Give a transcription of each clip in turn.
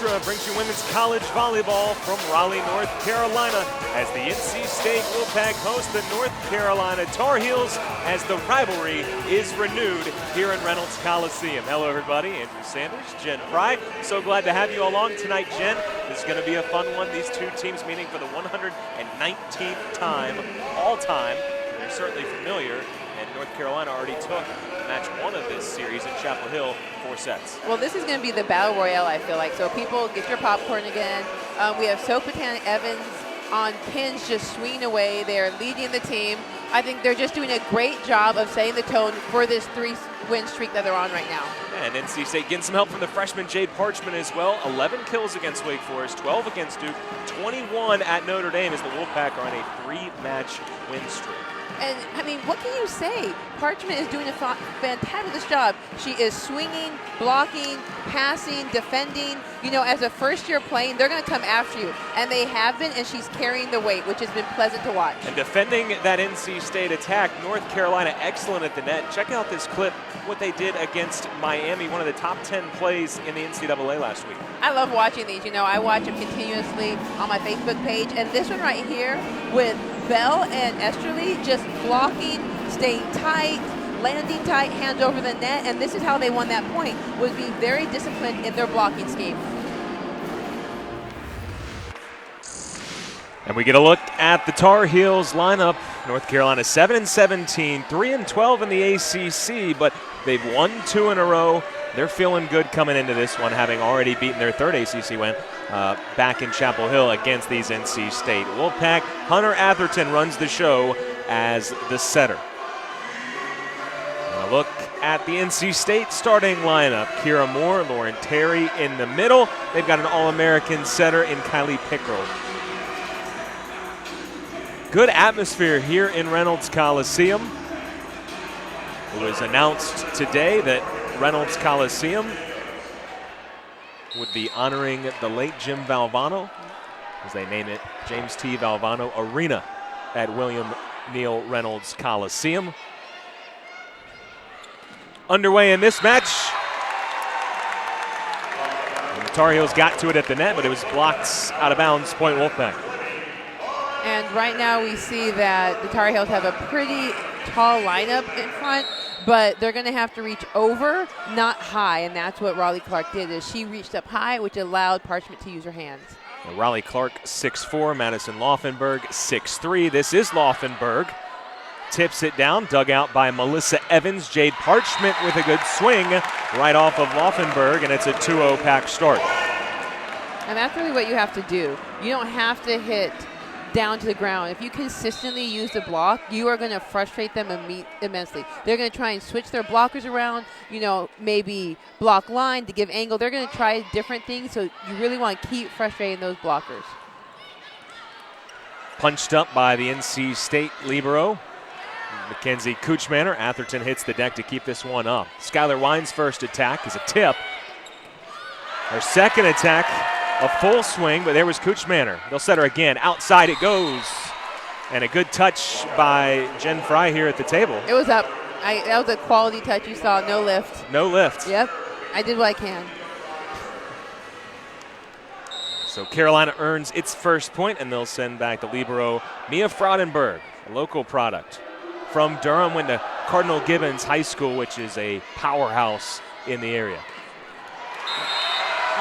Extra brings you women's college volleyball from Raleigh, North Carolina, as the NC State Wolfpack host the North Carolina Tar Heels as the rivalry is renewed here in Reynolds Coliseum. Hello, everybody. Andrew Sanders, Jen Fry. So glad to have you along tonight, Jen. This is going to be a fun one. These two teams meeting for the 119th time, all time. They're certainly familiar, and North Carolina already took match one of this series in Chapel Hill, 4 sets. Well, this is going to be the battle royale, I feel like. So people, get your popcorn again. We have Sopatan Evans on pins just swinging away. They're leading the team. I think they're just doing a great job of setting the tone for this 3-win streak that they're on right now. And NC State getting some help from the freshman Jade Parchment as well. 11 kills against Wake Forest, 12 against Duke, 21 at Notre Dame as the Wolfpack are on a 3-match win streak. And, I mean, what can you say? Parchment is doing a fantabulous job. She is swinging, blocking, passing, defending. You know, as a first-year playing, they're going to come after you. And they have been, and she's carrying the weight, which has been pleasant to watch. And defending that NC State attack, North Carolina excellent at the net. Check out this clip, what they did against Miami, one of the top 10 plays in the NCAA last week. I love watching these. You know, I watch them continuously on my Facebook page. And this one right here with Bell and Esterly just blocking, staying tight, landing tight, hands over the net, and this is how they won that point, was being very disciplined in their blocking scheme. And we get a look at the Tar Heels lineup. North Carolina 7-17, 3-12 in the ACC, but they've won 2 in a row. They're feeling good coming into this one, having already beaten their 3rd ACC win back in Chapel Hill against these NC State Wolfpack. Hunter Atherton runs the show as the setter. And a look at the NC State starting lineup. Kira Moore, Lauren Terry in the middle. They've got an All-American setter in Kylie Pickrell. Good atmosphere here in Reynolds Coliseum. It was announced today that Reynolds Coliseum would be honoring the late Jim Valvano, as they name it James T. Valvano Arena at William Neal Reynolds Coliseum. Underway in this match. And the Tar Heels got to it at the net, but it was blocked out of bounds, point Wolfpack. And right now we see that the Tar Heels have a pretty tall lineup in front, but they're going to have to reach over, not high, and that's what Raleigh Clark did, is she reached up high, which allowed Parchment to use her hands. Now, Raleigh Clark 6'4", Madison Laufenberg 6'3". This is Laufenberg. Tips it down, dug out by Melissa Evans. Jade Parchment with a good swing right off of Laufenberg, and it's a 2-0 pack start. And that's really what you have to do. You don't have to hit down to the ground. If you consistently use the block, you are going to frustrate them immensely. They're going to try and switch their blockers around, you know, maybe block line to give angle. They're going to try different things, so you really want to keep frustrating those blockers. Punched up by the NC State libero, Mackenzie Kuchmaner. Atherton hits the deck to keep this one up. Skylar Wine's first attack is a tip. Her second attack, a full swing, but there was Kuchmaner. They'll set her again. Outside it goes. And a good touch by Jen Fry here at the table. It was up. That was a quality touch you saw. No lift. No lift. Yep. I did what I can. So Carolina earns its first point, and they'll send back the libero, Mia Fraudenberg, a local product from Durham, went to Cardinal Gibbons High School, which is a powerhouse in the area.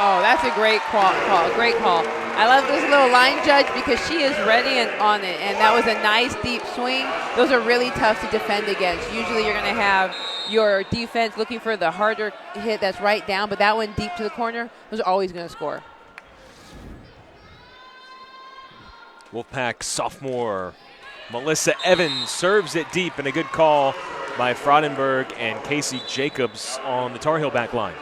Oh, that's a great call. Great call. I love this little line judge because she is ready and on it, and that was a nice deep swing. Those are really tough to defend against. Usually you're going to have your defense looking for the harder hit that's right down, but that one deep to the corner was always going to score. Wolfpack sophomore Melissa Evans serves it deep, and a good call by Fraudenberg and Casey Jacobs on the Tar Heel back line.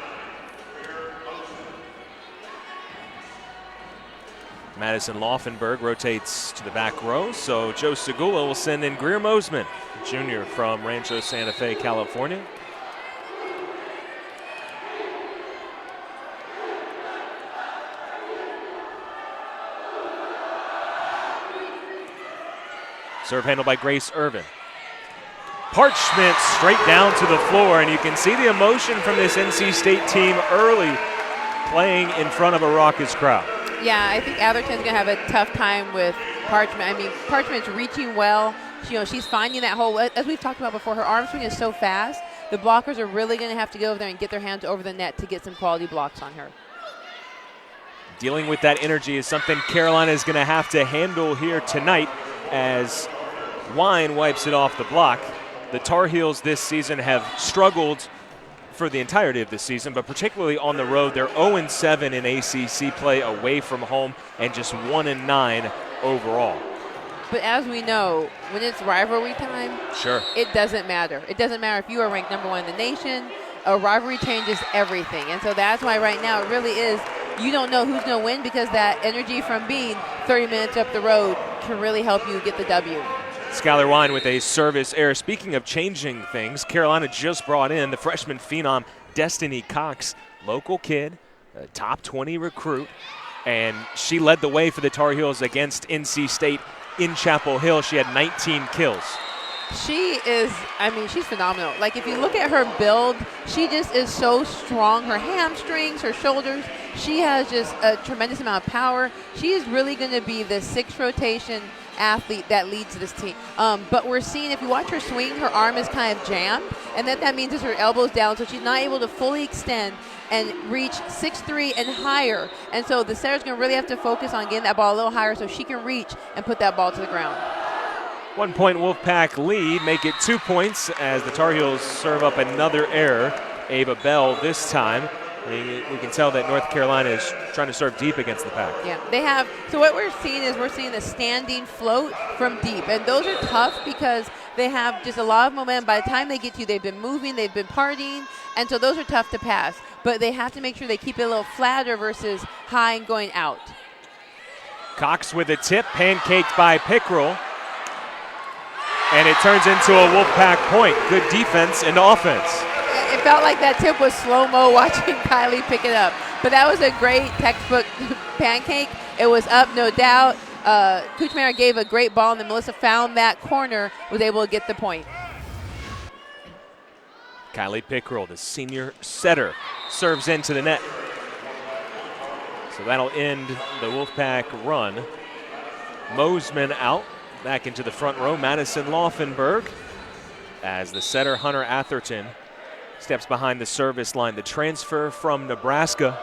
Madison Laufenberg rotates to the back row, so Joe Segula will send in Greer Mosman, junior from Rancho Santa Fe, California. Serve handled by Grace Irvin. Parchment straight down to the floor, and you can see the emotion from this NC State team early. playing in front of a raucous crowd. Yeah, I think Atherton's going to have a tough time with Parchment. I mean, Parchment's reaching well. She's finding that hole. As we've talked about before, her arm swing is so fast. The blockers are really going to have to go over there and get their hands over the net to get some quality blocks on her. Dealing with that energy is something Carolina is going to have to handle here tonight as Wine wipes it off the block. The Tar Heels this season have struggled for the entirety of the season, but particularly on the road. They're 0-7 in ACC play away from home and just 1-9 overall. But as we know, when it's rivalry time, sure, it doesn't matter. It doesn't matter if you are ranked #1 in the nation. A rivalry changes everything. And so that's why right now it really is, you don't know who's going to win, because that energy from being 30 minutes up the road can really help you get the W. Skylar Wine with a service error. Speaking of changing things, Carolina just brought in the freshman phenom Destiny Cox, local kid, a top 20 recruit, and she led the way for the Tar Heels against NC State in Chapel Hill. She had 19 kills. She is, I mean, she's phenomenal. Like, if you look at her build, she just is so strong. Her hamstrings, her shoulders, she has just a tremendous amount of power. She is really going to be the 6th rotation athlete that leads this team. But we're seeing, if you watch her swing, her arm is kind of jammed, and that means is her elbow's down, so she's not able to fully extend and reach 6'3" and higher. And so the setter's going to really have to focus on getting that ball a little higher so she can reach and put that ball to the ground. 1 point Wolfpack lead, make it 2 points as the Tar Heels serve up another error. Ava Bell this time. We can tell that North Carolina is trying to serve deep against the pack. Yeah, they have. So what we're seeing is we're seeing a standing float from deep. And those are tough because they have just a lot of momentum. By the time they get to you, they've been moving, they've been partying. And so those are tough to pass. But they have to make sure they keep it a little flatter versus high and going out. Cox with a tip, pancaked by Pickrell. And it turns into a Wolfpack point. Good defense and offense. It felt like that tip was slow-mo watching Kylie pick it up. But that was a great textbook pancake. It was up, no doubt. Kuchmara gave a great ball, and then Melissa found that corner, was able to get the point. Kylie Pickrell, the senior setter, serves into the net. So that'll end the Wolfpack run. Mosman out. Back into the front row, Madison Laufenberg, as the setter Hunter Atherton steps behind the service line. The transfer from Nebraska.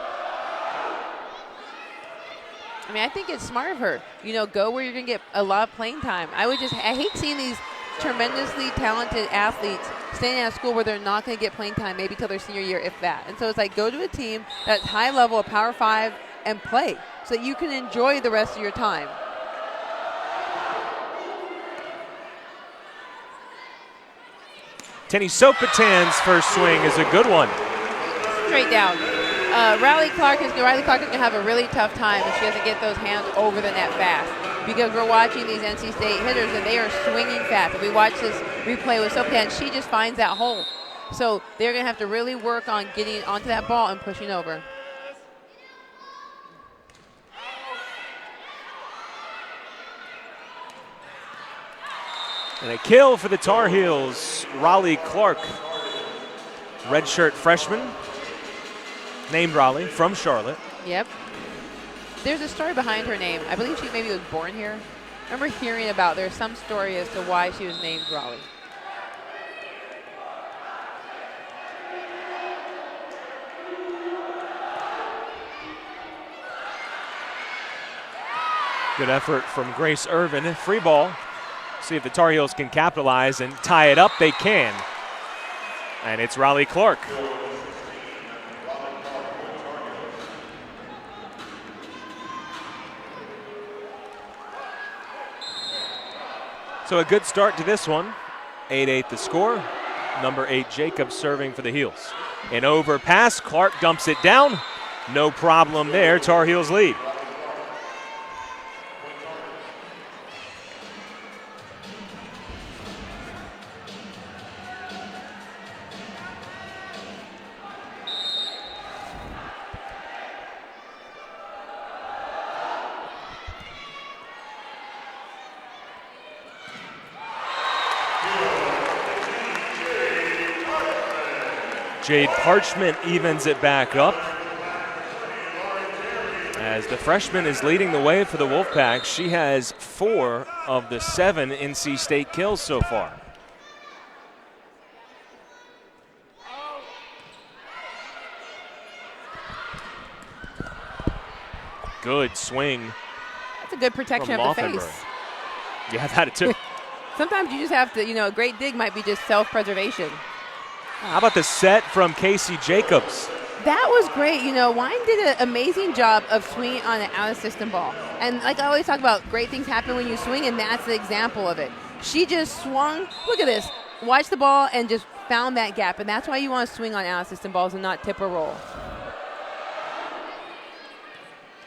I mean, I think it's smart of her. You know, go where you're going to get a lot of playing time. I hate seeing these tremendously talented athletes staying at a school where they're not going to get playing time, maybe till their senior year, if that. And so it's like, go to a team that's high level, a Power 5, and play so that you can enjoy the rest of your time. Tenny Sopatan's first swing is a good one. Straight down. Riley Clark is going to have a really tough time if she doesn't get those hands over the net fast, because we're watching these NC State hitters and they are swinging fast. If we watch this replay with Sopatan, she just finds that hole. So they're going to have to really work on getting onto that ball and pushing over. And a kill for the Tar Heels. Raleigh Clark, redshirt freshman, named Raleigh, from Charlotte. Yep. There's a story behind her name. I believe she maybe was born here. I remember hearing about, there's some story as to why she was named Raleigh. Good effort from Grace Irvin. Free ball. See if the Tar Heels can capitalize and tie it up. They can. And it's Raleigh Clark. So a good start to this one. 8-8 the score. Number 8 Jacobs serving for the Heels. An overpass. Clark dumps it down. No problem there. Tar Heels lead. Jade Parchment evens it back up. As the freshman is leading the way for the Wolfpack, she has 4 of the 7 NC State kills so far. Good swing. That's a good protection of the face. Yeah, that too. Sometimes you just have to, a great dig might be just self-preservation. How about the set from Casey Jacobs? That was great. Wine did an amazing job of swinging on an out-of-system ball. And like I always talk about, great things happen when you swing, and that's the example of it. She just swung. Look at this. Watch the ball and just found that gap. And that's why you want to swing on out-of-system balls and not tip or roll.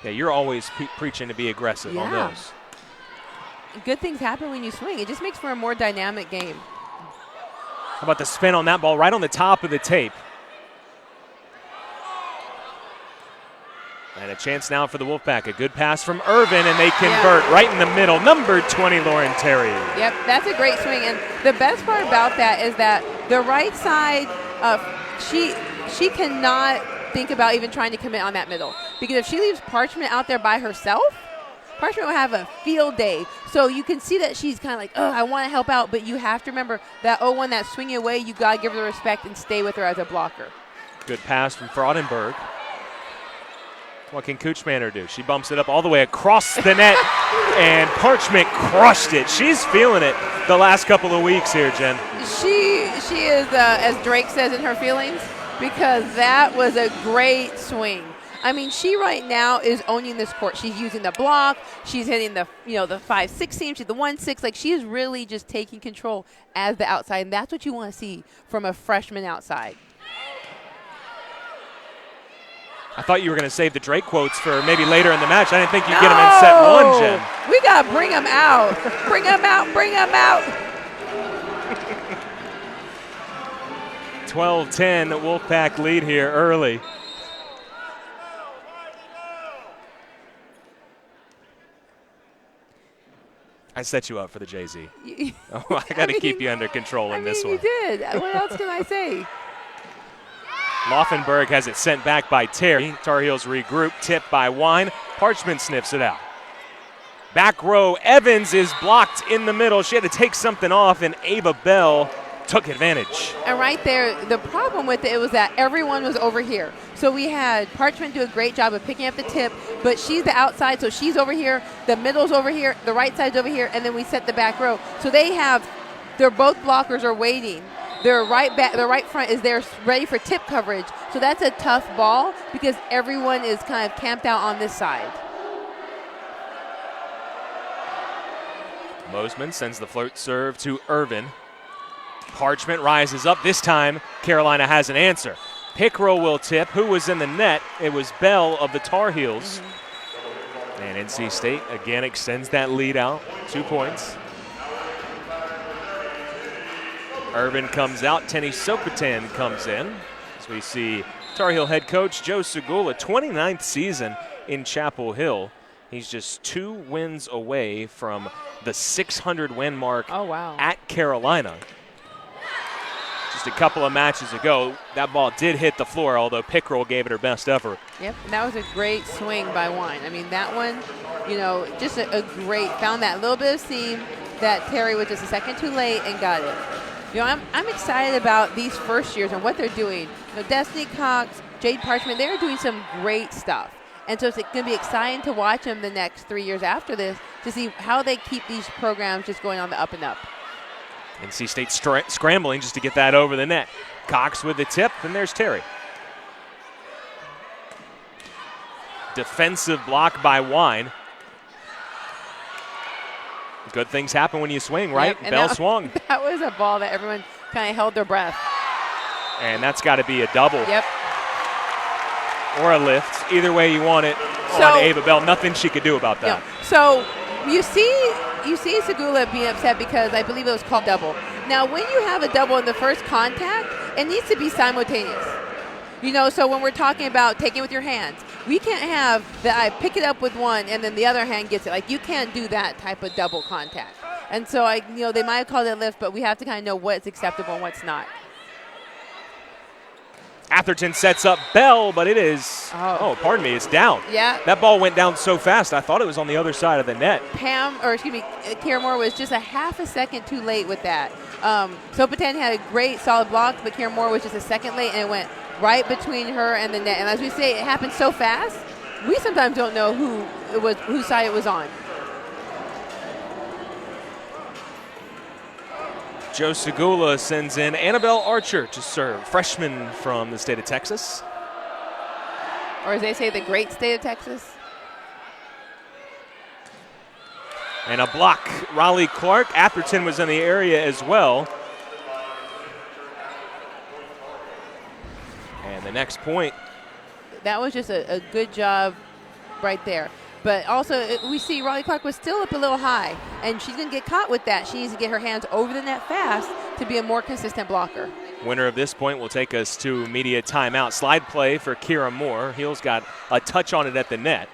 Yeah, you're always preaching to be aggressive on those. Good things happen when you swing. It just makes for a more dynamic game. How about the spin on that ball right on the top of the tape? And a chance now for the Wolfpack. A good pass from Irvin, and they convert right in the middle. Number 20, Lauren Terry. Yep, that's a great swing. And the best part about that is that the right side, she cannot think about even trying to commit on that middle. Because if she leaves Parchment out there by herself, Parchment will have a field day. So you can see that she's kind of like, oh, I want to help out. But you have to remember that 0-1, that swinging away, you got to give her the respect and stay with her as a blocker. Good pass from Fraudenberg. What can Kuchmaner do? She bumps it up all the way across the net, and Parchment crushed it. She's feeling it the last couple of weeks here, Jen. She is, as Drake says, in her feelings, because that was a great swing. I mean, she right now is owning this court. She's using the block. She's hitting the 5-6 seam. She's the 1-6. Like, she is really just taking control as the outside, and that's what you want to see from a freshman outside. I thought you were going to save the Drake quotes for maybe later in the match. I didn't think you'd get them in set 1, Jen. We got to bring them out. Bring them out. Bring them out. 12-10 Wolfpack lead here early. I set you up for the Jay-Z. I got to keep you under control in this one. You did. What else can I say? Laufenberg has it sent back by Terry. Tar Heels regroup, tip by Wine. Parchment sniffs it out. Back row, Evans is blocked in the middle. She had to take something off, and Ava Bell took advantage. And right there, the problem with it was that everyone was over here. So we had Parchment do a great job of picking up the tip, but she's the outside, so she's over here, the middle's over here, the right side's over here, and then we set the back row. So they're both blockers are waiting. Their right front is there ready for tip coverage. So that's a tough ball because everyone is kind of camped out on this side. Mosman sends the float serve to Irvin. Parchment rises up. This time, Carolina has an answer. Pickrell will tip. Who was in the net? It was Bell of the Tar Heels. And NC State again extends that lead out. 2 points. Irvin comes out. Tenny Sokotan comes in. As we see Tar Heel head coach Joe Segula, 29th season in Chapel Hill. He's just 2 wins away from the 600 win mark at Carolina. Just a couple of matches ago, that ball did hit the floor, although Pickrell gave it her best effort. Yep, and that was a great swing by Wine. I mean, that one, just a great, found that little bit of seam that Terry was just a second too late and got it. I'm excited about these first years and what they're doing. Destiny Cox, Jade Parchment, they're doing some great stuff. And so it's going to be exciting to watch them the next 3 years after this to see how they keep these programs just going on the up and up. NC State scrambling just to get that over the net. Cox with the tip, and there's Terry. Defensive block by Wine. Good things happen when you swing, right? Yep, Bell swung. That was a ball that everyone kind of held their breath. And that's got to be a double. Yep. Or a lift. Either way you want it on Ava Bell. Nothing she could do about that. Yeah. So you see Segula being upset because I believe it was called double. Now, when you have a double in the first contact, it needs to be simultaneous. So when we're talking about taking it with your hands, we can't have that I pick it up with one and then the other hand gets it. Like, you can't do that type of double contact. And so, they might have called it lift, but we have to kind of know what's acceptable and what's not. Atherton sets up Bell, but it is, pardon me, it's down. Yeah. That ball went down so fast, I thought it was on the other side of the net. Kira Moore was just a half a second too late with that. So Patani had a great solid block, but Kira Moore was just a second late, and it went right between her and the net. And as we say, it happened so fast, we sometimes don't know whose side it was on. Joe Segula sends in Annabelle Archer to serve, freshman from the state of Texas. Or as they say, the great state of Texas. And a block, Raleigh Clark. Atherton was in the area as well. And the next point. That was just a good job right there. But also, we see Raleigh Clark was still up a little high, and she's going to get caught with that. She needs to get her hands over the net fast to be a more consistent blocker. Winner of this point will take us to media timeout. Slide play for Kira Moore. Heels got a touch on it at the net.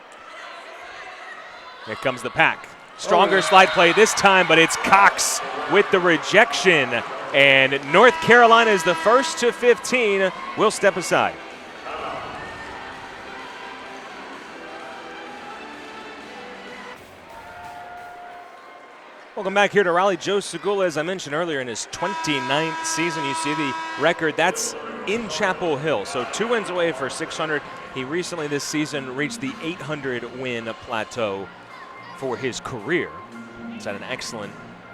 Here comes the pack. Stronger slide play this time, but it's Cox with the rejection. And North Carolina is the first to 15. We'll step aside. Welcome back here to Raleigh. Joe Segula, as I mentioned earlier, in his 29th season. You see the record. That's in Chapel Hill. So 2 wins away for 600. He recently this season reached the 800 win plateau for his career. He's had an excellent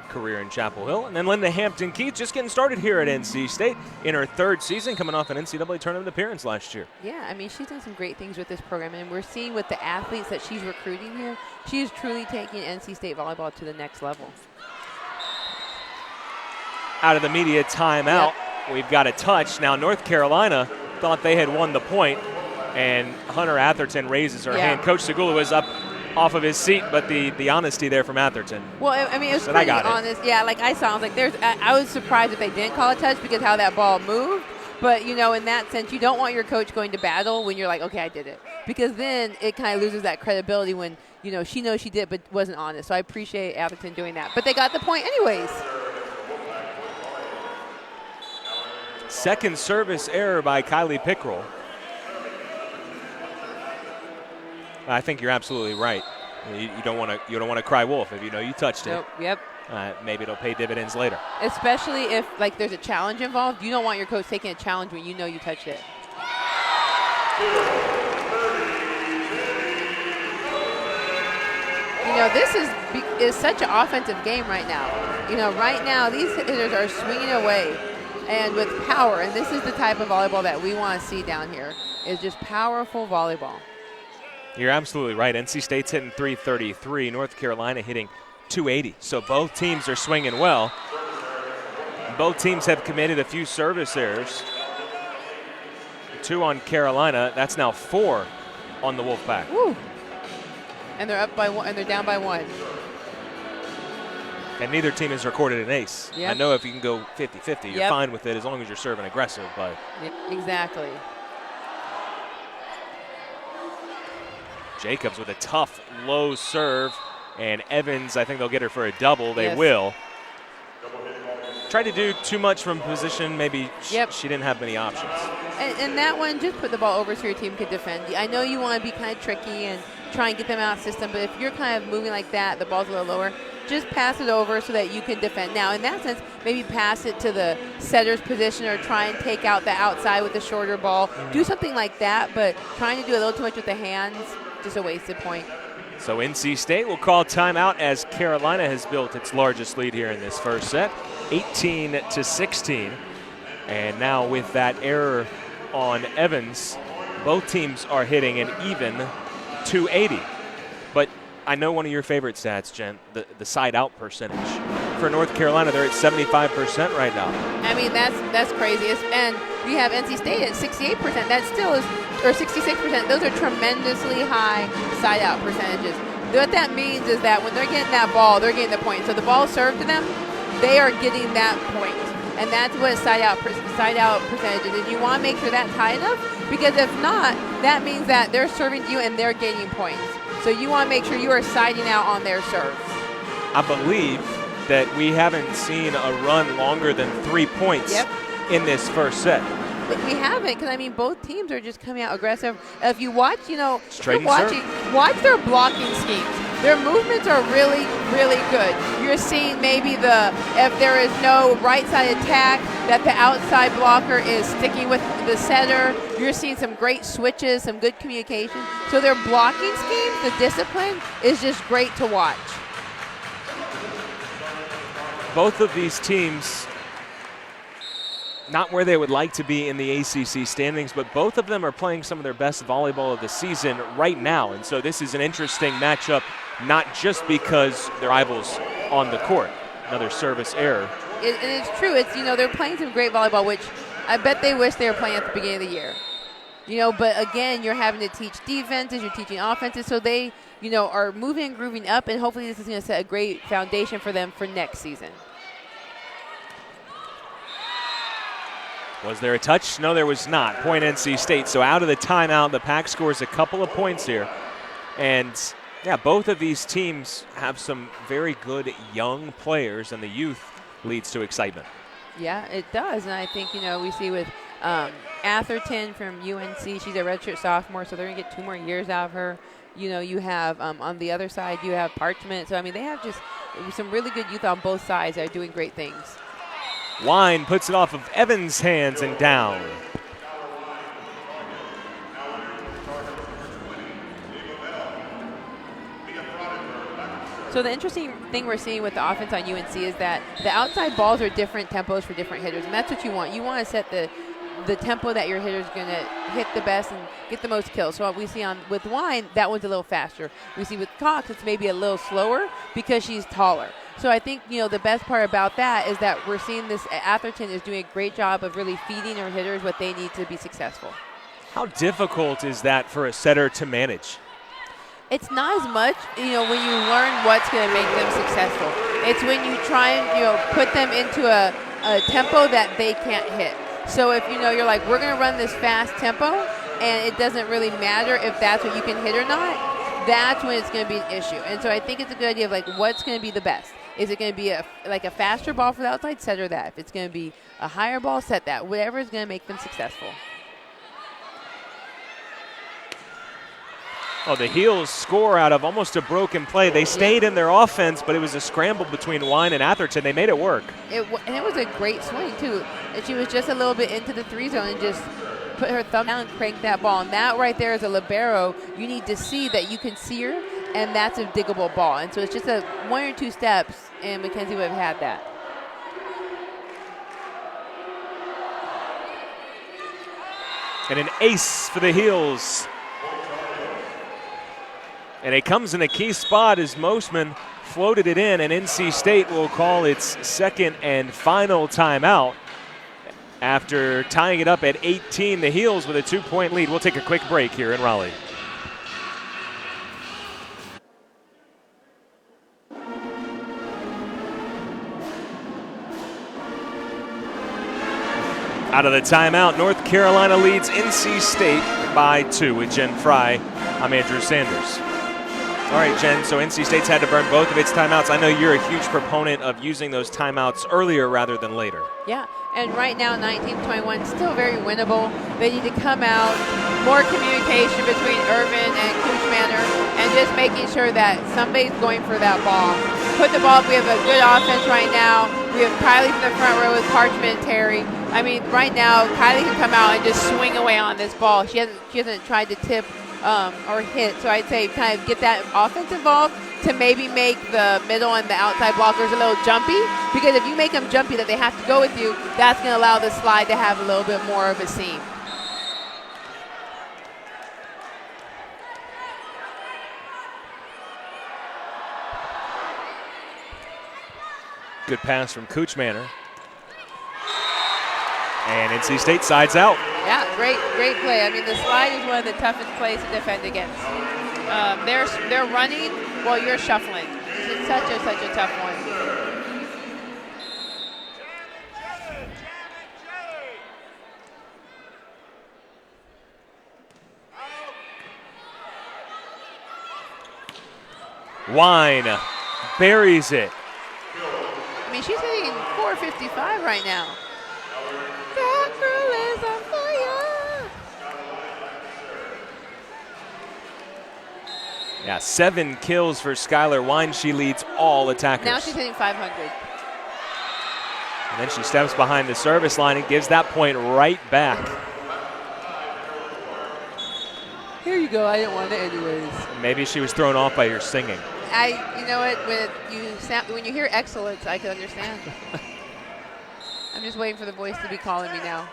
career in Chapel Hill. And then Linda Hampton-Keith just getting started here at NC State in her 3rd season, coming off an NCAA tournament appearance last year. Yeah, I mean, she's done some great things with this program, and we're seeing with the athletes that she's recruiting here, she is truly taking NC State volleyball to the next level. Out of the media timeout, we've got a touch. Now North Carolina thought they had won the point, and Hunter Atherton raises her hand. Coach Segula was up off of his seat, but the honesty there from Atherton. Well, I mean, it was pretty honest. Yeah, like I saw, I was like, I was surprised if they didn't call a touch because how that ball moved. But, you know, in that sense, you don't want your coach going to battle when you're like, okay, I did it. Because then it kind of loses that credibility when, you know, she knows she did but wasn't honest. So I appreciate Atherton doing that. But they got the point anyways. Second service error by Kylie Pickrell. I think you're absolutely right. You don't want to cry wolf if you know you touched it. Nope. Yep. Maybe it'll pay dividends later. Especially if like there's a challenge involved. You don't want your coach taking a challenge when you know you touched it. You know, this is such an offensive game right now. You know, right now these hitters are swinging away and with power, and this is the type of volleyball that we want to see down here. Is just powerful volleyball. You're absolutely right. NC State's hitting 333. North Carolina hitting 280. So both teams are swinging well. Both teams have committed a few service errors. 2 on Carolina. That's now 4 on the Wolfpack. Woo. And they're up by 1, and they're down by 1. And neither team has recorded an ace. Yep. I know if you can go 50-50, you're fine with it as long as you're serving aggressive. But exactly. Jacobs with a tough low serve, and Evans, I think they'll get her for a double. They will. Tried to do too much from position. Maybe she didn't have many options. And that one, just put the ball over so your team could defend. I know you want to be kind of tricky and try and get them out of system, but if you're kind of moving like that, the ball's a little lower, just pass it over so that you can defend. Now, in that sense, maybe pass it to the setter's position or try and take out the outside with the shorter ball. Do something like that, but trying to do a little too much with the hands, just a wasted point. So NC State will call timeout as Carolina has built its largest lead here in this first set, 18-16. And now with that error on Evans, both teams are hitting an even 280. But I know one of your favorite stats, Jen, the side-out percentage. For North Carolina, they're at 75% right now. I mean, that's crazy. And we have NC State at 68%. That still is, or 66%. Those are tremendously high side-out percentages. What that means is that when they're getting that ball, they're getting the point. So the ball served to them, they are getting that point. And that's what side-out percentage is. And you want to make sure that's high enough, because if not, that means that they're serving you and they're gaining points. So you want to make sure you are siding out on their serves. I believe that we haven't seen a run longer than 3 points in this first set. We haven't, because I mean, both teams are just coming out aggressive. If you watch, watch their blocking schemes. Their movements are really, really good. You're seeing maybe if there is no right side attack, that the outside blocker is sticking with the setter. You're seeing some great switches, some good communication. So their blocking schemes, the discipline, is just great to watch. Both of these teams, not where they would like to be in the ACC standings, but both of them are playing some of their best volleyball of the season right now. And so this is an interesting matchup, not just because they're rivals on the court. Another service error. And it's true. It's, they're playing some great volleyball, which I bet they wish they were playing at the beginning of the year. But again, you're having to teach defenses, you're teaching offenses, so they, are moving and grooving up, and hopefully this is going to set a great foundation for them for next season. Was there a touch? No, there was not. Point NC State. So out of the timeout, the Pack scores a couple of points here. And, yeah, both of these teams have some very good young players, and the youth leads to excitement. Yeah, it does. And I think, we see with Atherton from UNC, she's a redshirt sophomore, so they're going to get 2 more years out of her. You have on the other side, you have Parchment. So, I mean, they have just some really good youth on both sides that are doing great things. Wine puts it off of Evans' hands and down. So the interesting thing we're seeing with the offense on UNC is that the outside balls are different tempos for different hitters, and that's what you want. You want to set the tempo that your hitter's going to hit the best and get the most kills. So what we see with Wine, that one's a little faster. We see with Cox, it's maybe a little slower because she's taller. So I think, the best part about that is that we're seeing this Atherton is doing a great job of really feeding her hitters what they need to be successful. How difficult is that for a setter to manage? It's not as much, when you learn what's going to make them successful. It's when you try and, put them into a tempo that they can't hit. So if, you're like, we're going to run this fast tempo, and it doesn't really matter if that's what you can hit or not, that's when it's going to be an issue. And so I think it's a good idea of, what's going to be the best. Is it going to be a faster ball for the outside, set her that. If it's going to be a higher ball, set that. Whatever is going to make them successful. Oh, the Heels score out of almost a broken play. They stayed in their offense, but it was a scramble between Wine and Atherton. They made it work. And it was a great swing, too. And she was just a little bit into the 3 zone and just put her thumb down and crank that ball. And that right there is a libero. You need to see that you can see her, and that's a diggable ball. And so it's just 1 or 2 steps, and Mackenzie would have had that. And an ace for the Heels. And it comes in a key spot as Mosman floated it in, and NC State will call its second and final timeout. After tying it up at 18, the Heels with a 2-point lead. We'll take a quick break here in Raleigh. Out of the timeout, North Carolina leads NC State by 2 with Jen Fry. I'm Andrew Sanders. All right, Jen, so NC State's had to burn both of its timeouts. I know you're a huge proponent of using those timeouts earlier rather than later. Yeah, and right now 19-21, still very winnable. They need to come out, more communication between Irvin and Kuchmaner, and just making sure that somebody's going for that ball. Put the ball up. We have a good offense right now. We have Kylie from the front row with Parchment and Terry. I mean, right now, Kylie can come out and just swing away on this ball. She hasn't tried to tip or hit. So I'd say kind of get that offense involved to maybe make the middle and the outside blockers a little jumpy. Because if you make them jumpy that they have to go with you, that's going to allow the slide to have a little bit more of a seam. Good pass from Kuchmaner. And NC State sides out. Yeah, great play. I mean, the slide is one of the toughest plays to defend against. They're running while you're shuffling. It's such a tough one. Wine buries it. I mean, she's hitting 455 right now. That girl is on fire. Yeah, 7 kills for Skylar Wine. She leads all attackers. Now she's hitting 500. And then she steps behind the service line and gives that point right back. Here you go. I didn't want it anyways. Maybe she was thrown off by your singing. You know what? When you hear excellence, I can understand. I'm just waiting for the voice to be calling me now.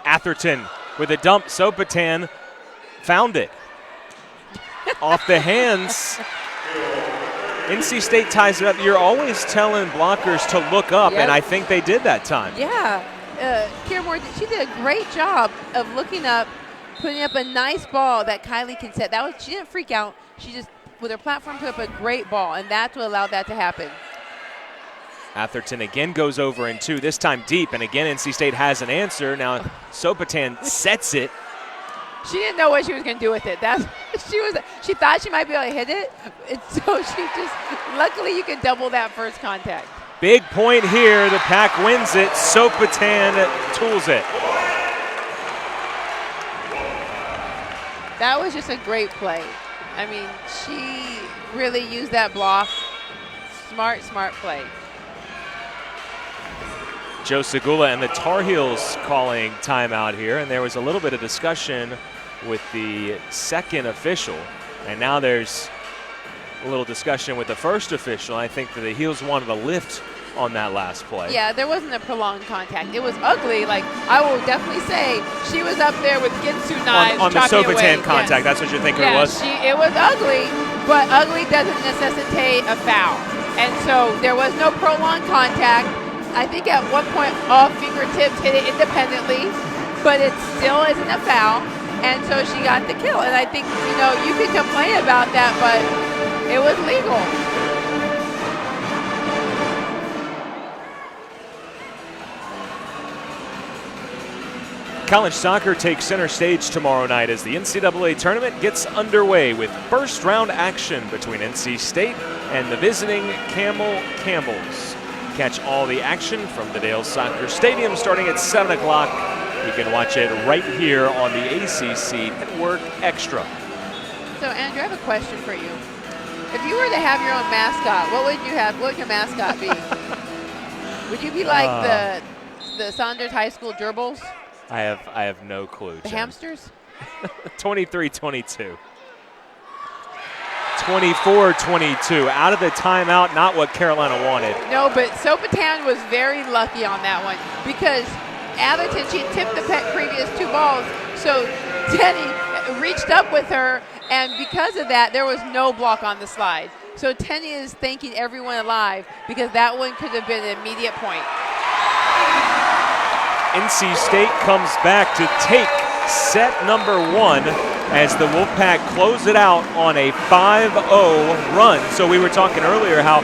Atherton with a dump. Sopotan found it. Off the hands. NC State ties it up. You're always telling blockers to look up, and I think they did that time. Yeah. Kira Moore, she did a great job of looking up, putting up a nice ball that Kylie can set. She didn't freak out. She just, with her platform, put up a great ball, and that's what allowed that to happen. Atherton again goes over in 2, this time deep, and again NC State has an answer. Now Sopotan sets it. She didn't know what she was going to do with it. She thought she might be able to hit it, and so she just, luckily you can double that first contact. Big point here. The Pack wins it. Sopotan tools it. That was just a great play. I mean, she really used that block. Smart play. Joe Segula and the Tar Heels calling timeout here, and there was a little bit of discussion with the second official, and now there's a little discussion with the first official. I think that the Heels wanted a lift on that last play. Yeah, there wasn't a prolonged contact. It was ugly. Like, I will definitely say she was up there with Ginsu knives. On the Sopotan contact, yes. That's what you're thinking it was? It was ugly, but ugly doesn't necessitate a foul. And so there was no prolonged contact. I think at one point all fingertips hit it independently, but it still isn't a foul. And so she got the kill. And I think, you could complain about that, but it was legal. College soccer takes center stage tomorrow night as the NCAA tournament gets underway with first round action between NC State and the visiting Campbells. Catch all the action from the Dale Soccer Stadium starting at 7 o'clock. You can watch it right here on the ACC Network Extra. So, Andrew, I have a question for you. If you were to have your own mascot, what would your mascot be? Would you be like the Saunders High School Gerbils? I have no clue. The hamsters? 23-22. 24-22. Out of the timeout, not what Carolina wanted. No, but Sopotan was very lucky on that one because Atherton, she tipped the previous 2 balls, so Tenny reached up with her, and because of that, there was no block on the slide. So Tenny is thanking everyone alive because that one could have been an immediate point. NC State comes back to take set number 1 as the Wolfpack close it out on a 5-0 run. So we were talking earlier how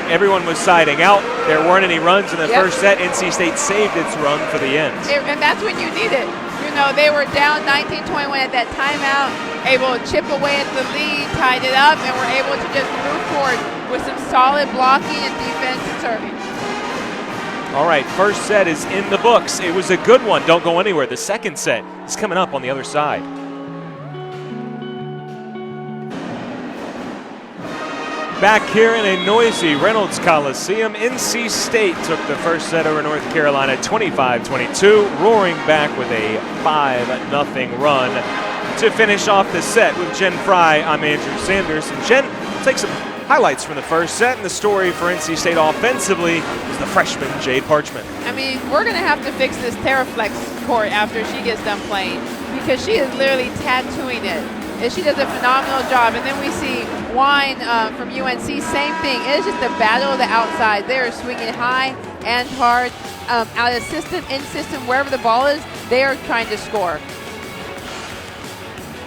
everyone was siding out. There weren't any runs in the first set. NC State saved its run for the end. And that's when you need it. They were down 19-21 at that timeout, able to chip away at the lead, tied it up, and were able to just move forward with some solid blocking and defense and serving. All right, first set is in the books. It was a good one. Don't go anywhere. The second set is coming up on the other side. Back here in a noisy Reynolds Coliseum, NC State took the first set over North Carolina 25-22, roaring back with a 5-0 run to finish off the set. With Jen Fry, I'm Andrew Sanders. And Jen, we'll take some highlights from the first set, and the story for NC State offensively is the freshman Jade Parchment. I mean, we're going to have to fix this Terraflex court after she gets done playing because she is literally tattooing it. And she does a phenomenal job. And then we see Wine from UNC, same thing. It is just a battle of the outside. They are swinging high and hard. Out of system, in system, wherever the ball is, they are trying to score.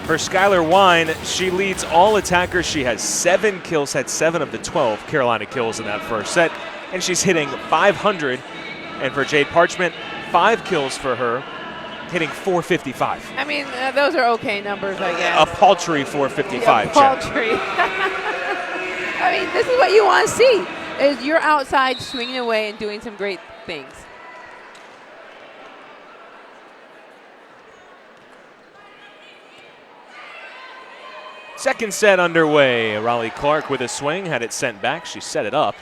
For Skylar Wine, she leads all attackers. She has 7 kills, had 7 of the 12 Carolina kills in that first set, and she's hitting 500. And for Jade Parchment, 5 kills for her, hitting 455. I mean, those are okay numbers, I guess. A paltry 455. Yeah, paltry. I mean, this is what you want to see, is you're outside swinging away and doing some great things. Second set underway. Raleigh Clark with a swing, had it sent back. She set it up.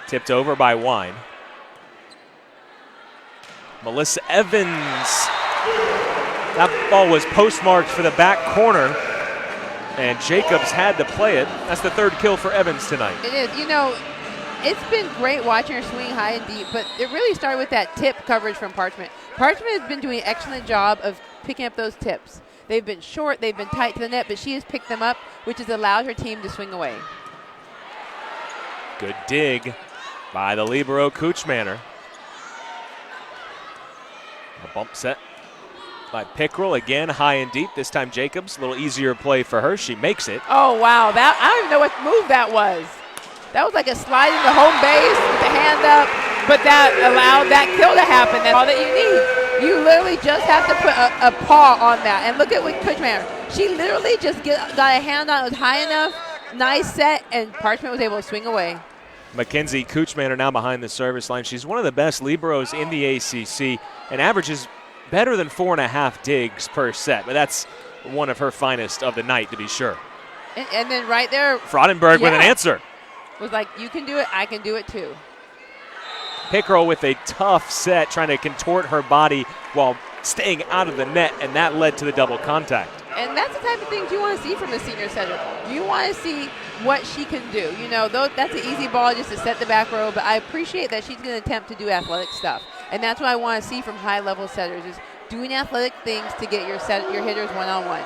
Tipped over by Wine. Melissa Evans. That ball was postmarked for the back corner, and Jacobs had to play it. That's the third kill for Evans tonight. It is. You know, it's been great watching her swing high and deep, but it really started with that tip coverage from Parchment. Parchment has been doing an excellent job of picking up those tips. They've been short, they've been tight to the net, but she has picked them up, which has allowed her team to swing away. Good dig by the libero Kuchmaner. A bump set by Pickrell, again high and deep. This time Jacobs, a little easier play for her. She makes it. Oh, wow. That, I don't even know what move that was. That was like a slide into home base with the hand up, but that allowed that kill to happen. That's all that you need. You literally just have to put a paw on that. And look at what Kuchmaner. She literally just got a hand on it. It was high enough, nice set, and Parchment was able to swing away. Mackenzie Kuchmaner now behind the service line. She's one of the best liberos in the ACC and averages better than 4.5 digs per set. But that's one of her finest of the night, to be sure. And then right there, Fraudenberg with an answer. Was like, you can do it, I can do it too. Pickrell with a tough set, trying to contort her body while staying out of the net, and that led to the double contact. And that's the type of things you want to see from a senior setter. You want to see what she can do. You know, that's an easy ball just to set the back row, but I appreciate that she's going to attempt to do athletic stuff. And that's what I want to see from high-level setters, is doing athletic things to get your hitters one-on-one.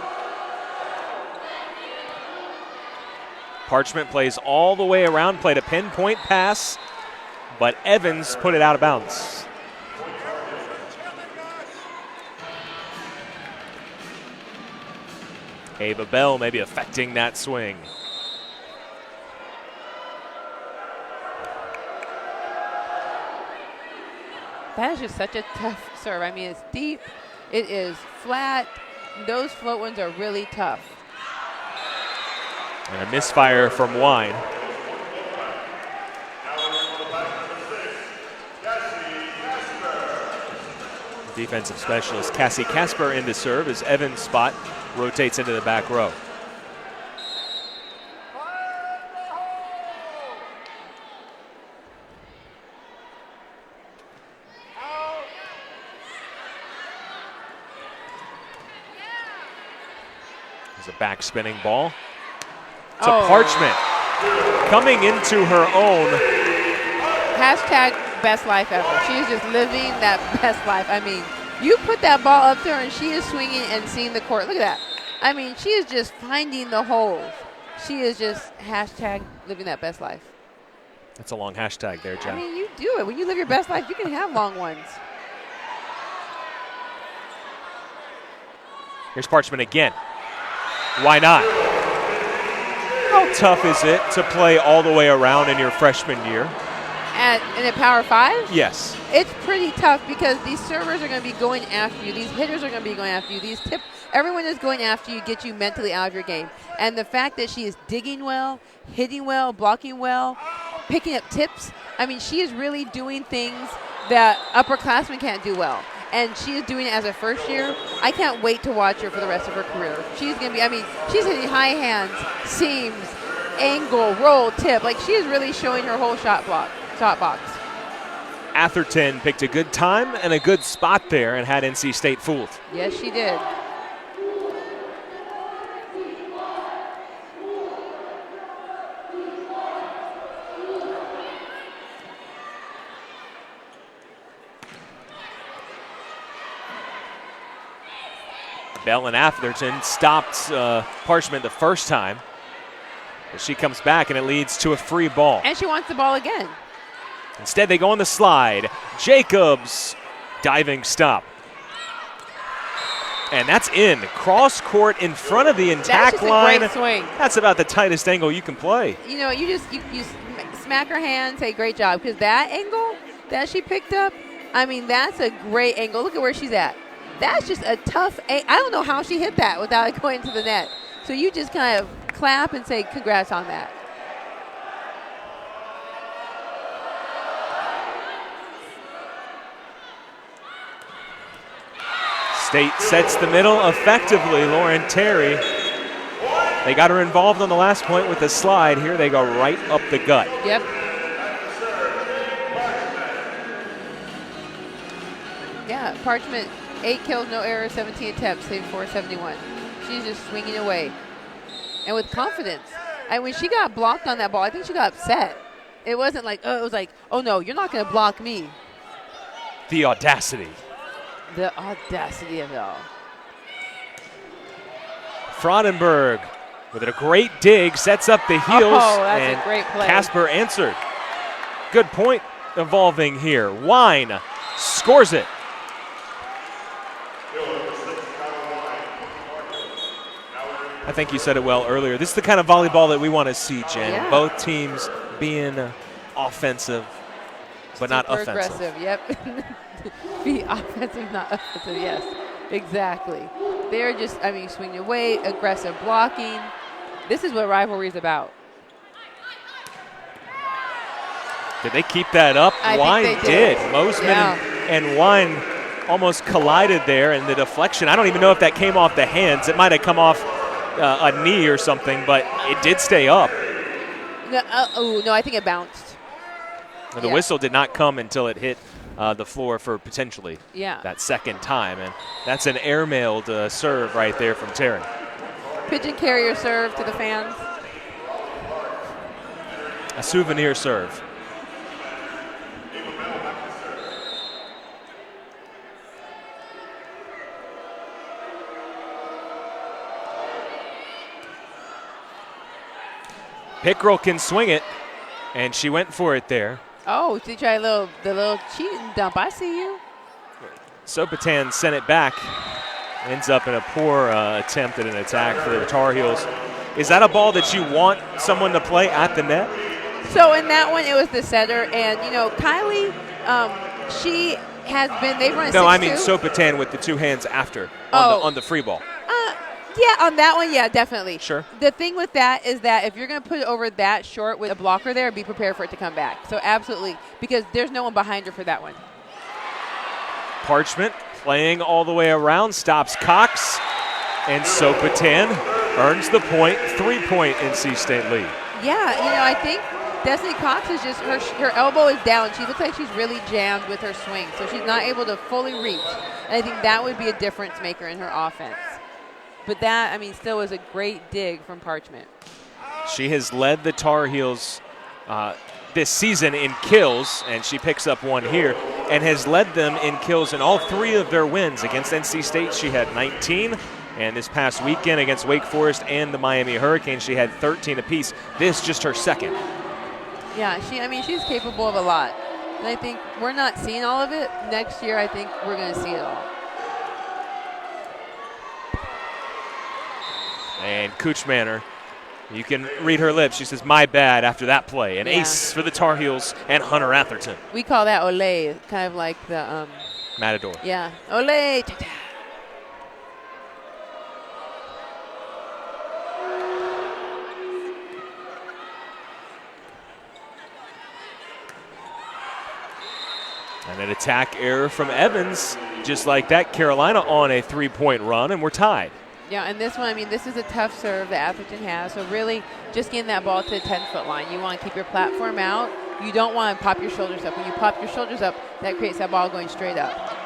Parchment plays all the way around, played a pinpoint pass, but Evans put it out of bounds. Ava Bell maybe affecting that swing. That is just such a tough serve. I mean, it's deep, it is flat. Those float ones are really tough. And a misfire from Wine. Defensive specialist Cassie Casper in to serve as Evans' spot rotates into the back row. There's a back spinning ball. To Parchment, coming into her own. Hashtag best life ever. She is just living that best life. I mean, you put that ball up to her and she is swinging and seeing the court. Look at that. I mean, she is just finding the holes. She is just hashtag living that best life. That's a long hashtag there, Jen. I mean, you do it. When you live your best life, you can have long ones. Here's Parchment again. Why not? How tough is it to play all the way around in your freshman year? In a Power 5? Yes. It's pretty tough because these servers are going to be going after you. These hitters are going to be going after you. Everyone is going after you, get you mentally out of your game. And the fact that she is digging well, hitting well, blocking well, picking up tips. I mean, she is really doing things that upperclassmen can't do well. And she is doing it as a first year. I can't wait to watch her for the rest of her career. She's going to be, I mean, she's hitting high hands, seams, angle, roll, tip. Like, she is really showing her whole shot box. Atherton picked a good time and a good spot there and had NC State fooled. Yes, she did. Bell and Atherton stopped Parchment the first time. But she comes back and it leads to a free ball. And she wants the ball again. Instead, they go on the slide. Jacobs, diving stop. And that's in. Cross court in front of the intact line. That's just a great swing. That's about the tightest angle you can play. You know, you smack her hand, say great job. Because that angle that she picked up, I mean, that's a great angle. Look at where she's at. That's just a tough I don't know how she hit that without it going to the net. So you just kind of clap and say congrats on that. State sets the middle effectively. Lauren Terry They got her involved on the last point with the slide. Here they go right up the gut. Yep. Yeah, Parchment, 8 kills, no errors, 17 attempts, saved 471. She's just swinging away. And with confidence. When she got blocked on that ball, I think she got upset. It wasn't like, it was like, oh no, you're not going to block me. The audacity. The audacity of it all. Fraudenberg with a great dig, sets up the heels. Oh, that's and a great play. Casper answered. Good point evolving here. Wine scores it. I think you said it well earlier. This is the kind of volleyball that we want to see, Jen. Yeah. Both teams being offensive, but not Super offensive. aggressive, yep. Be offensive, not offensive, yes. Exactly. They're just, swinging away, aggressive blocking. This is what rivalry is about. Did they keep that up? I think they did. Mosman and Wine almost collided there, and the deflection, I don't even know if that came off the hands. It might have come off a knee or something, but it did stay up. No, I think it bounced. The whistle did not come until it hit the floor for potentially that second time, and that's an airmailed serve right there from Taryn. Pigeon carrier serve to the fans. A souvenir serve. Pickrell can swing it, and she went for it there. Oh, she tried the little cheating dump. I see you. Sopotan sent it back. Ends up in a poor attempt at an attack for the Tar Heels. Is that a ball that you want someone to play at the net? So in that one, it was the setter, and Kylie, she has been. They've run. No, 6-2. I mean Sopotan with the two hands after on the free ball. Yeah, on that one, yeah, definitely. Sure. The thing with that is that if you're going to put it over that short with a blocker there, be prepared for it to come back. So absolutely, because there's no one behind her for that one. Parchment playing all the way around, stops Cox, and Sopotan earns the point, 3-point NC State lead. Yeah, I think Destiny Cox is just, her elbow is down. She looks like she's really jammed with her swing, so she's not able to fully reach. And I think that would be a difference maker in her offense. But that, still was a great dig from Parchment. She has led the Tar Heels this season in kills, and she picks up one here, and has led them in kills in all 3 of their wins. Against NC State, she had 19, and this past weekend against Wake Forest and the Miami Hurricanes, she had 13 apiece. This just her second. Yeah, she's capable of a lot. And I think we're not seeing all of it. Next year, I think we're going to see it all. And Kuchmaner, you can read her lips. She says, my bad after that play. An ace for the Tar Heels and Hunter Atherton. We call that Olay, kind of like the Matador. Yeah, Olay. And an attack error from Evans. Just like that, Carolina on a 3-point run, and we're tied. Yeah, and this one, this is a tough serve that Atherton has. So really, just getting that ball to the 10-foot line. You want to keep your platform out. You don't want to pop your shoulders up. When you pop your shoulders up, that creates that ball going straight up.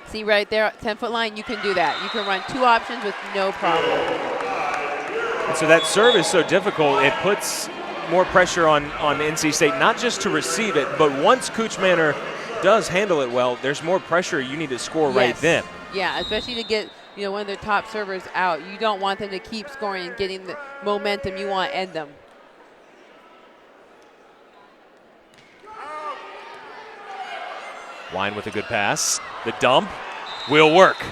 See right there, 10-foot line, you can do that. You can run 2 options with no problem. And so that serve is so difficult, it puts more pressure on NC State, not just to receive it, but once Kuchmaner does handle it well, there's more pressure you need to score right then. Yeah, especially to get one of their top servers out. You don't want them to keep scoring and getting the momentum. You want to end them. Wine with a good pass. The dump will work.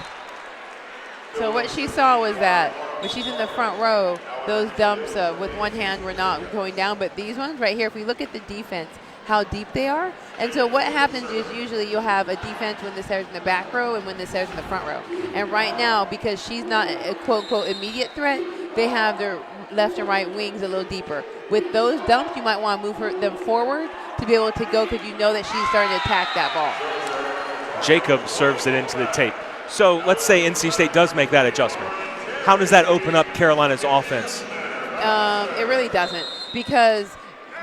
So what she saw was that when she's in the front row, those dumps with one hand were not going down. But these ones right here, if we look at the defense, how deep they are. And so what happens is usually you'll have a defense when the setter's in the back row and when the setter's in the front row. And right now, because she's not a quote-unquote immediate threat, they have their left and right wings a little deeper. With those dumps, you might want to move them forward to be able to go because you know that she's starting to attack that ball. Jacob serves it into the tape. So let's say NC State does make that adjustment. how does that open up Carolina's offense? It really doesn't, because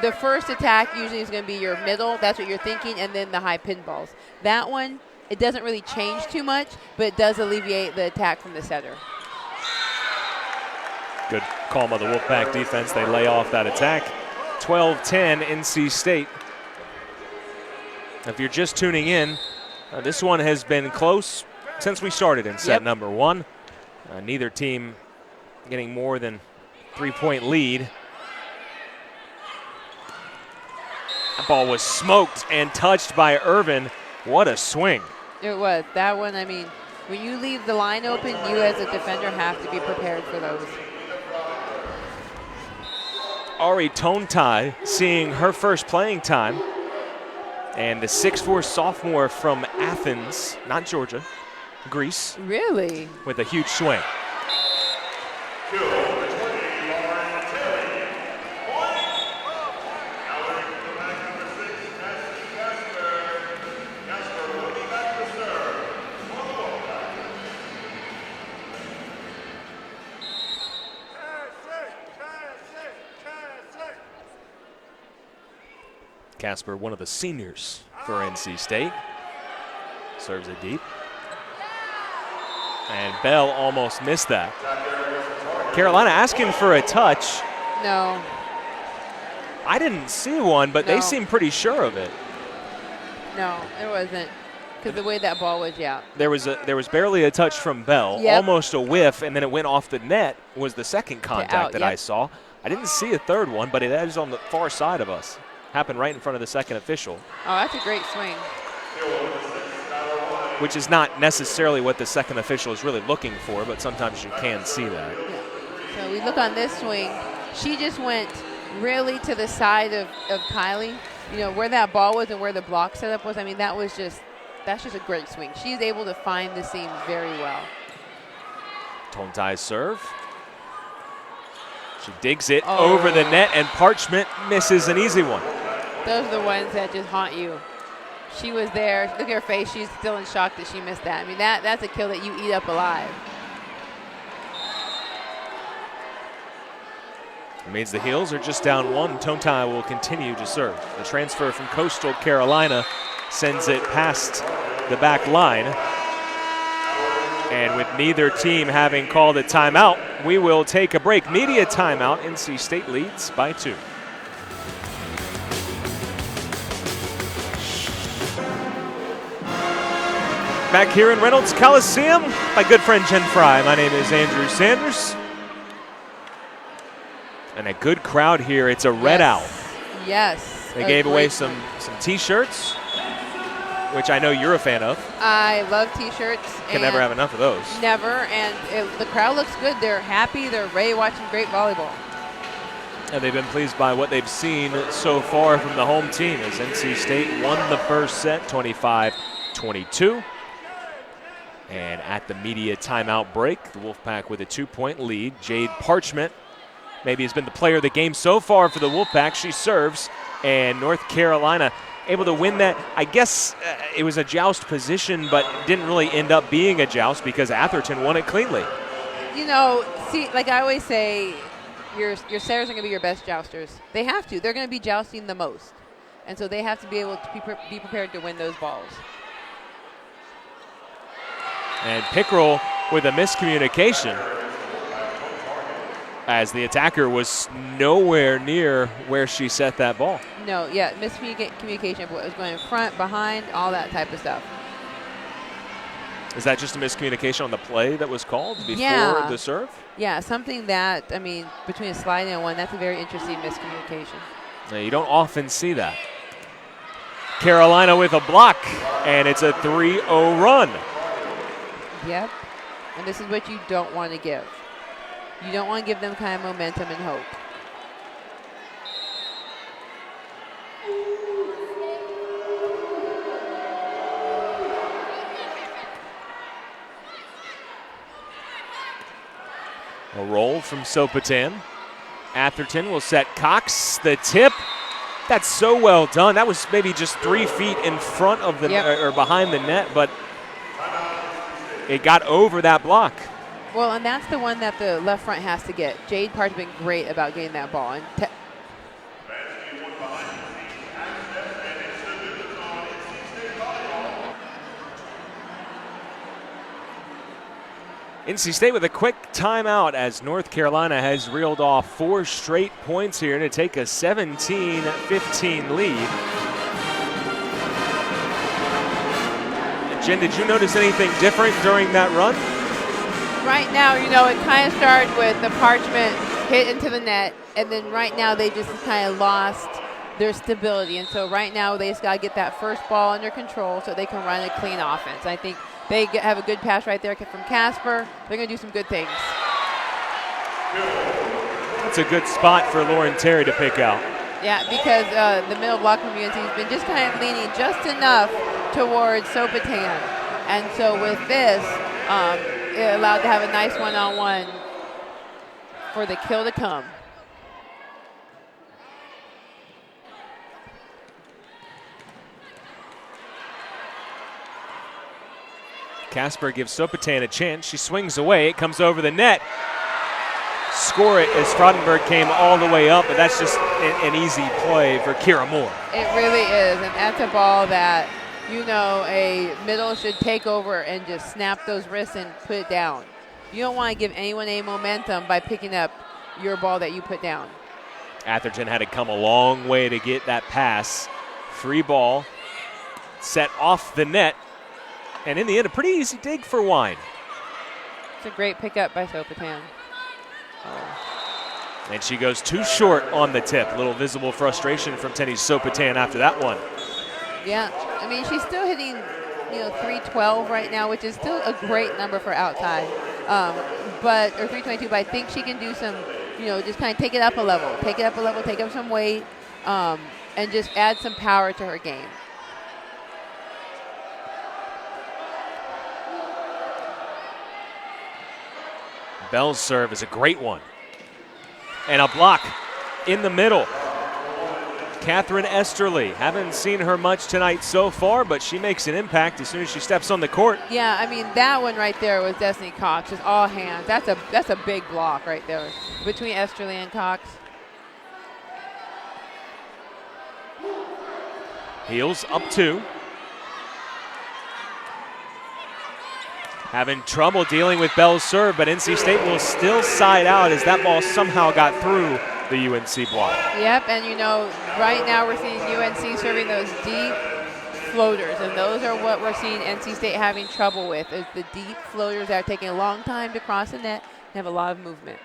the first attack usually is going to be your middle. That's what you're thinking, and then the high pin balls. That one, it doesn't really change too much, but it does alleviate the attack from the setter. Good call by the Wolfpack defense. They lay off that attack. 12-10 NC State. If you're just tuning in, this one has been close since we started in set number one. Neither team getting more than 3-point lead. That ball was smoked and touched by Irvin. What a swing. It was. That one, I mean, when you leave the line open, you as a defender have to be prepared for those. Ari Tontai seeing her first playing time. And the 6'4" sophomore from Athens, not Georgia, Greece. Really? With a huge swing. Casper, one of the seniors for NC State, serves it deep. And Bell almost missed that. Carolina asking for a touch. No. I didn't see one, but they seem pretty sure of it. No, it wasn't, because the way that ball was, There was barely a touch from Bell, almost a whiff, and then it went off the net was the second contact that I saw. I didn't see a third one, but it is on the far side of us. Happened right in front of the second official. Oh, that's a great swing. Which is not necessarily what the second official is really looking for, but sometimes you can see that. Yeah. So we look on this swing. She just went really to the side of Kylie. You know, where that ball was and where the block setup was. I mean, that's just a great swing. She's able to find the seam very well. Tontai's serve. She digs it over the net, and Parchment misses an easy one. Those are the ones that just haunt you. She was there. Look at her face. She's still in shock that she missed that. I mean, that's a kill that you eat up alive. It means the Heels are just down one. Tontai will continue to serve. The transfer from Coastal Carolina sends it past the back line. And with neither team having called a timeout, we will take a break. Media timeout. NC State leads by 2. Back here in Reynolds Coliseum, my good friend Jen Fry. My name is Andrew Sanders. And a good crowd here. It's a red owl. Yes. They gave away some T-shirts, which I know you're a fan of. I love T-shirts. Can never have enough of those. Never, and the crowd looks good. They're happy. They're ready to watch some great volleyball. And they've been pleased by what they've seen so far from the home team as NC State won the first set 25-22. And at the media timeout break, the Wolfpack with a 2-point lead. Jade Parchment maybe has been the player of the game so far for the Wolfpack. She serves, and North Carolina able to win that. I guess it was a joust position, but didn't really end up being a joust because Atherton won it cleanly. You know, see, like I always say, your setters are going to be your best jousters. They have to. They're going to be jousting the most. And so they have to be able to be prepared to win those balls. And Pickrell with a miscommunication as the attacker was nowhere near where she set that ball. No, yeah, miscommunication of what was going in front, behind, all that type of stuff. Is that just a miscommunication on the play that was called before the serve? Yeah, something that, I mean, between a slide and one, that's a very interesting miscommunication. Now, you don't often see that. Carolina with a block, and it's a 3-0 run. Yep, and this is what you don't want to give. You don't want to give them kind of momentum and hope. A roll from Sopotan. Atherton will set Cox. The tip. That's so well done. That was maybe just 3 feet in front of the or behind the net, but it got over that block. Well, and that's the one that the left front has to get. Jade Park's been great about getting that ball. And NC State with a quick timeout as North Carolina has reeled off 4 straight points here to take a 17-15 lead. Jen, did you notice anything different during that run? Right now, you know, it kind of started with the parchment hit into the net, and then right now they just kind of lost their stability. And so right now they just got to get that first ball under control so they can run a clean offense. I think they have a good pass right there from Casper. They're going to do some good things. That's a good spot for Lauren Terry to pick out. Yeah, because the middle block from UNC has been just kind of leaning just enough towards Sopotan. And so with this, it allowed to have a nice one-on-one for the kill to come. Casper gives Sopotan a chance. She swings away. It comes over the net. Score it as Fraudenberg came all the way up, but that's just an easy play for Kira Moore. It really is, and that's a ball that, you know, a middle should take over and just snap those wrists and put it down. You don't want to give anyone any momentum by picking up your ball that you put down. Atherton had to come a long way to get that pass. Free ball, set off the net, and in the end, a pretty easy dig for Wine. It's a great pickup by Sopotan. Oh. And she goes too short on the tip. A little visible frustration from Tenny Sopotan after that one. Yeah, I mean, she's still hitting, you know, 312 right now, which is still a great number for outside. Or 322, but I think she can do some, you know, just kind of take it up a level, take up some weight, and just add some power to her game. Bell's serve is a great one. And a block in the middle. Catherine Esterly. Haven't seen her much tonight so far, but she makes an impact as soon as she steps on the court. Yeah, I mean, that one right there was Destiny Cox. Just all hands. That's a big block right there between Esterly and Cox. Heels up 2. Having trouble dealing with Bell's serve, but NC State will still side out as that ball somehow got through the UNC block. Yep, and you know, right now we're seeing UNC serving those deep floaters, and those are what we're seeing NC State having trouble with, is the deep floaters that are taking a long time to cross the net and have a lot of movement.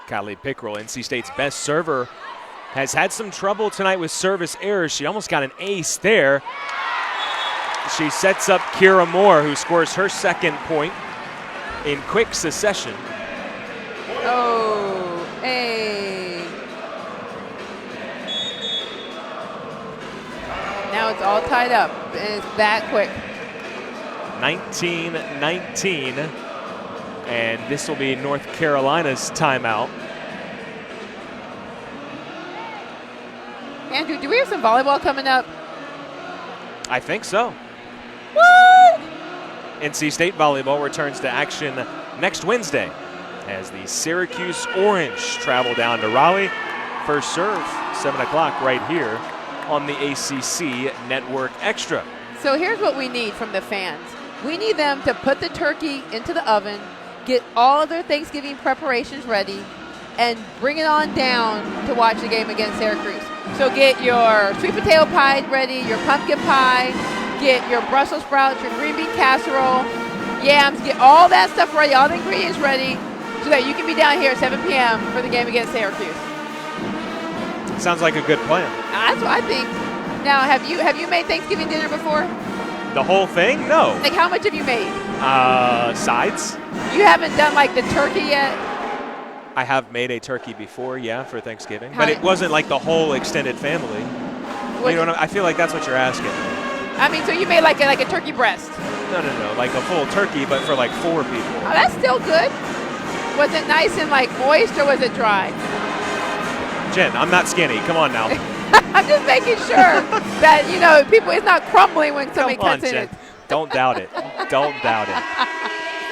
Kylie Pickrell, NC State's best server, has had some trouble tonight with service errors. She almost got an ace there. She sets up Kira Moore, who scores her second point in quick succession. Oh, hey. Now it's all tied up, and it's that quick. 19-19, and this will be North Carolina's timeout. Andrew, do we have some volleyball coming up? I think so. What? NC State volleyball returns to action next Wednesday as the Syracuse Orange travel down to Raleigh. First serve, 7 o'clock right here on the ACC Network Extra. So here's what we need from the fans. We need them to put the turkey into the oven, get all of their Thanksgiving preparations ready, and bring it on down to watch the game against Syracuse. So get your sweet potato pie ready, your pumpkin pie, get your Brussels sprouts, your green bean casserole, yams, get all that stuff ready, all the ingredients ready, so that you can be down here at 7 p.m. for the game against Syracuse. Sounds like a good plan. That's what I think. Now, have you made Thanksgiving dinner before? The whole thing? No. Like, how much have you made? Sides. You haven't done, like, the turkey yet? I have made a turkey before, yeah, for Thanksgiving. But it wasn't like the whole extended family. You know, I feel like that's what you're asking. I mean, so you made like a turkey breast? No, like a full turkey, but for like 4 people. Oh, that's still good. Was it nice and like moist, or was it dry? Jen, I'm not skinny. Come on now. I'm just making sure that, you know, it's not crumbling when somebody cuts in it. Don't doubt it. Don't doubt it.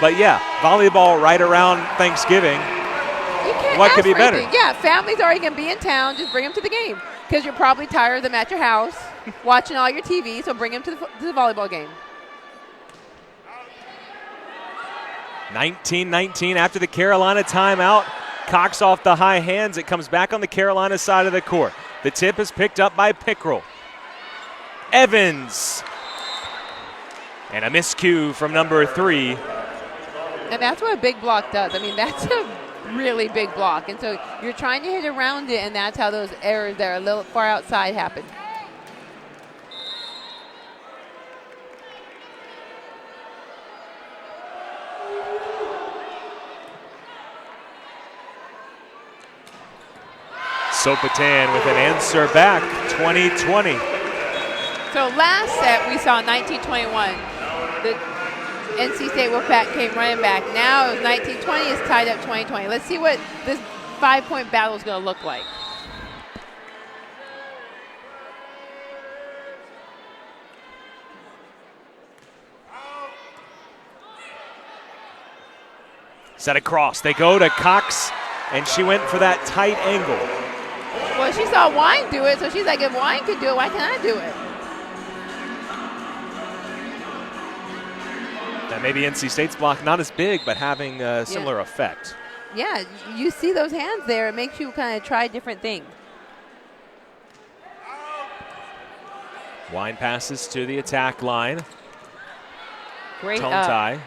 But yeah, volleyball right around Thanksgiving. You can't What ask could be for better? anything. Yeah, family's already going to be in town. Just bring them to the game because you're probably tired of them at your house watching all your TV, so bring them to the volleyball game. 19-19 after the Carolina timeout. Cox off the high hands. It comes back on the Carolina side of the court. The tip is picked up by Pickrell. Evans. And a miscue from number 3. And that's what a big block does. I mean, that's a really big block. And so you're trying to hit around it, and that's how those errors that are a little far outside happen. Sopitan with an answer back, 20-20. So last set we saw 19-21. The NC State Wolfpack came running back. Now it was 19-20. It's tied up 20-20. Let's see what this 5-point battle is going to look like. Set across. They go to Cox, and she went for that tight angle. Well, she saw Wine do it, so she's like, if Wine can do it, why can't I do it? Now maybe NC State's block not as big, but having a similar effect. Yeah, you see those hands there. It makes you kind of try different things. Wine passes to the attack line. Great Tontai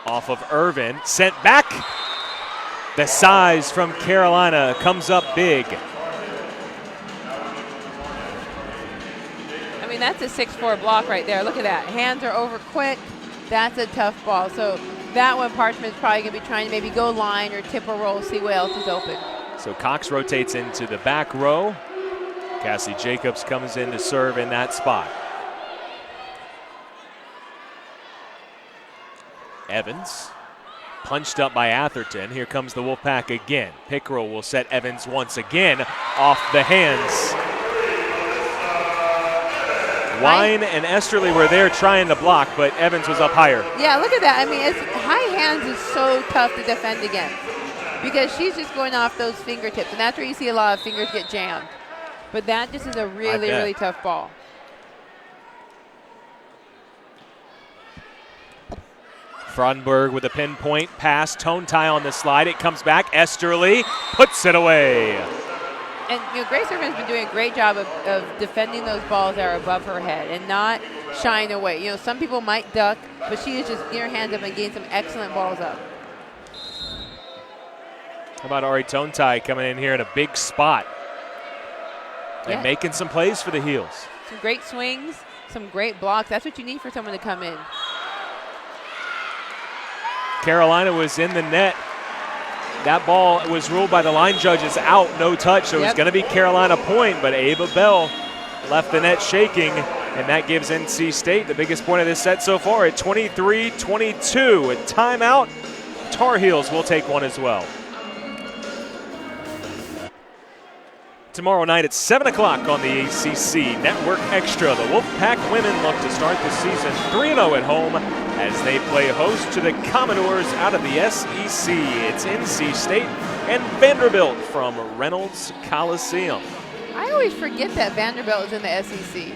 off of Irvin. Sent back. The size from Carolina comes up big. I mean, that's a 6-4 block right there. Look at that. Hands are over quick. That's a tough ball. So that one, Parchment's probably going to be trying to maybe go line or tip or roll, see what else is open. So Cox rotates into the back row. Cassie Jacobs comes in to serve in that spot. Evans punched up by Atherton. Here comes the Wolfpack again. Pickrell will set Evans once again off the hands. Wine and Esterly were there trying to block, but Evans was up higher. Yeah, look at that. I mean, high hands is so tough to defend against because she's just going off those fingertips, and that's where you see a lot of fingers get jammed. But that just is a really, really tough ball. Fraudenberg with a pinpoint pass. Tontai on the slide. It comes back. Esterly puts it away. And Grace Irvin's been doing a great job of defending those balls that are above her head and not shying away. Some people might duck, but she is just getting her hands up and getting some excellent balls up. How about Ari Tontai coming in here in a big spot and making some plays for the Heels? Some great swings, some great blocks. That's what you need for someone to come in. Carolina was in the net. That ball was ruled by the line judges out, no touch. So it was going to be Carolina point, but Ava Bell left the net shaking, and that gives NC State the biggest point of this set so far at 23-22. A timeout. Tar Heels will take one as well. Tomorrow night at 7 o'clock on the ACC Network Extra, the Wolfpack women look to start the season 3-0 at home as they play host to the Commodores out of the SEC. It's NC State and Vanderbilt from Reynolds Coliseum. I always forget that Vanderbilt is in the SEC.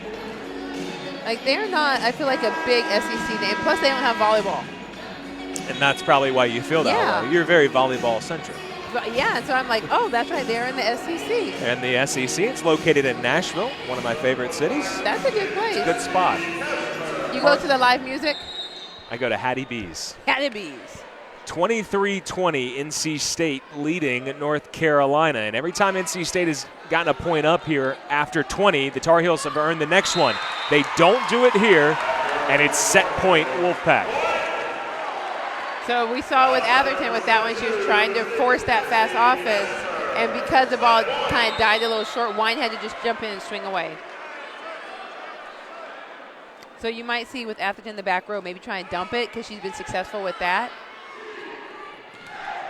Like, they're not, I feel like, a big SEC name. Plus, they don't have volleyball. And that's probably why you feel that way. You're very volleyball-centric. But yeah, so I'm like, oh, that's right, they're in the SEC. And the SEC, it's located in Nashville, one of my favorite cities. That's a good place. It's a good spot. You go to the live music? I go to Hattie B's. Hattie B's. 23-20, NC State leading North Carolina. And every time NC State has gotten a point up here after 20, the Tar Heels have earned the next one. They don't do it here, and it's set point Wolfpack. So we saw with Atherton with that one, she was trying to force that fast offense, and because the ball kind of died a little short, Wine had to just jump in and swing away. So you might see with Atherton in the back row, maybe try and dump it because she's been successful with that.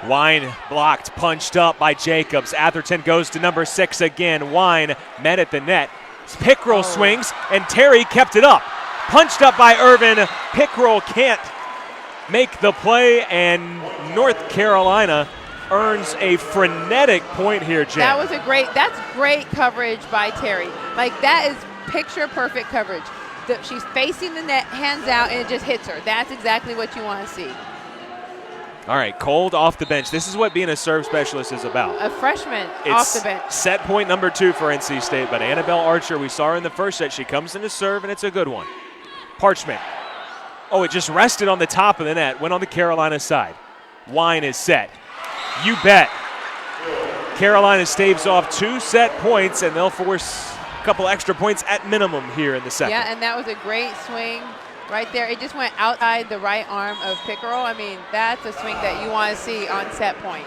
Wine blocked, punched up by Jacobs. Atherton goes to number 6 again. Wine met at the net. Pickrell swings, and Terry kept it up. Punched up by Irvin. Pickrell can't make the play, and North Carolina earns a frenetic point here, Jen. That's great coverage by Terry. Like, that is picture perfect coverage. She's facing the net, hands out, and it just hits her. That's exactly what you want to see. All right, Cold off the bench. This is what being a serve specialist is about. A freshman off the bench. Set point number 2 for NC State, but Annabelle Archer, we saw her in the first set. She comes in to serve, and it's a good one. Parchment. Oh, it just rested on the top of the net, went on the Carolina side. Wine is set. You bet. Carolina staves off 2 set points, and they'll force a couple extra points at minimum here in the second. Yeah, and that was a great swing. Right there, it just went outside the right arm of Pickerel. I mean, that's a swing that you want to see on set point.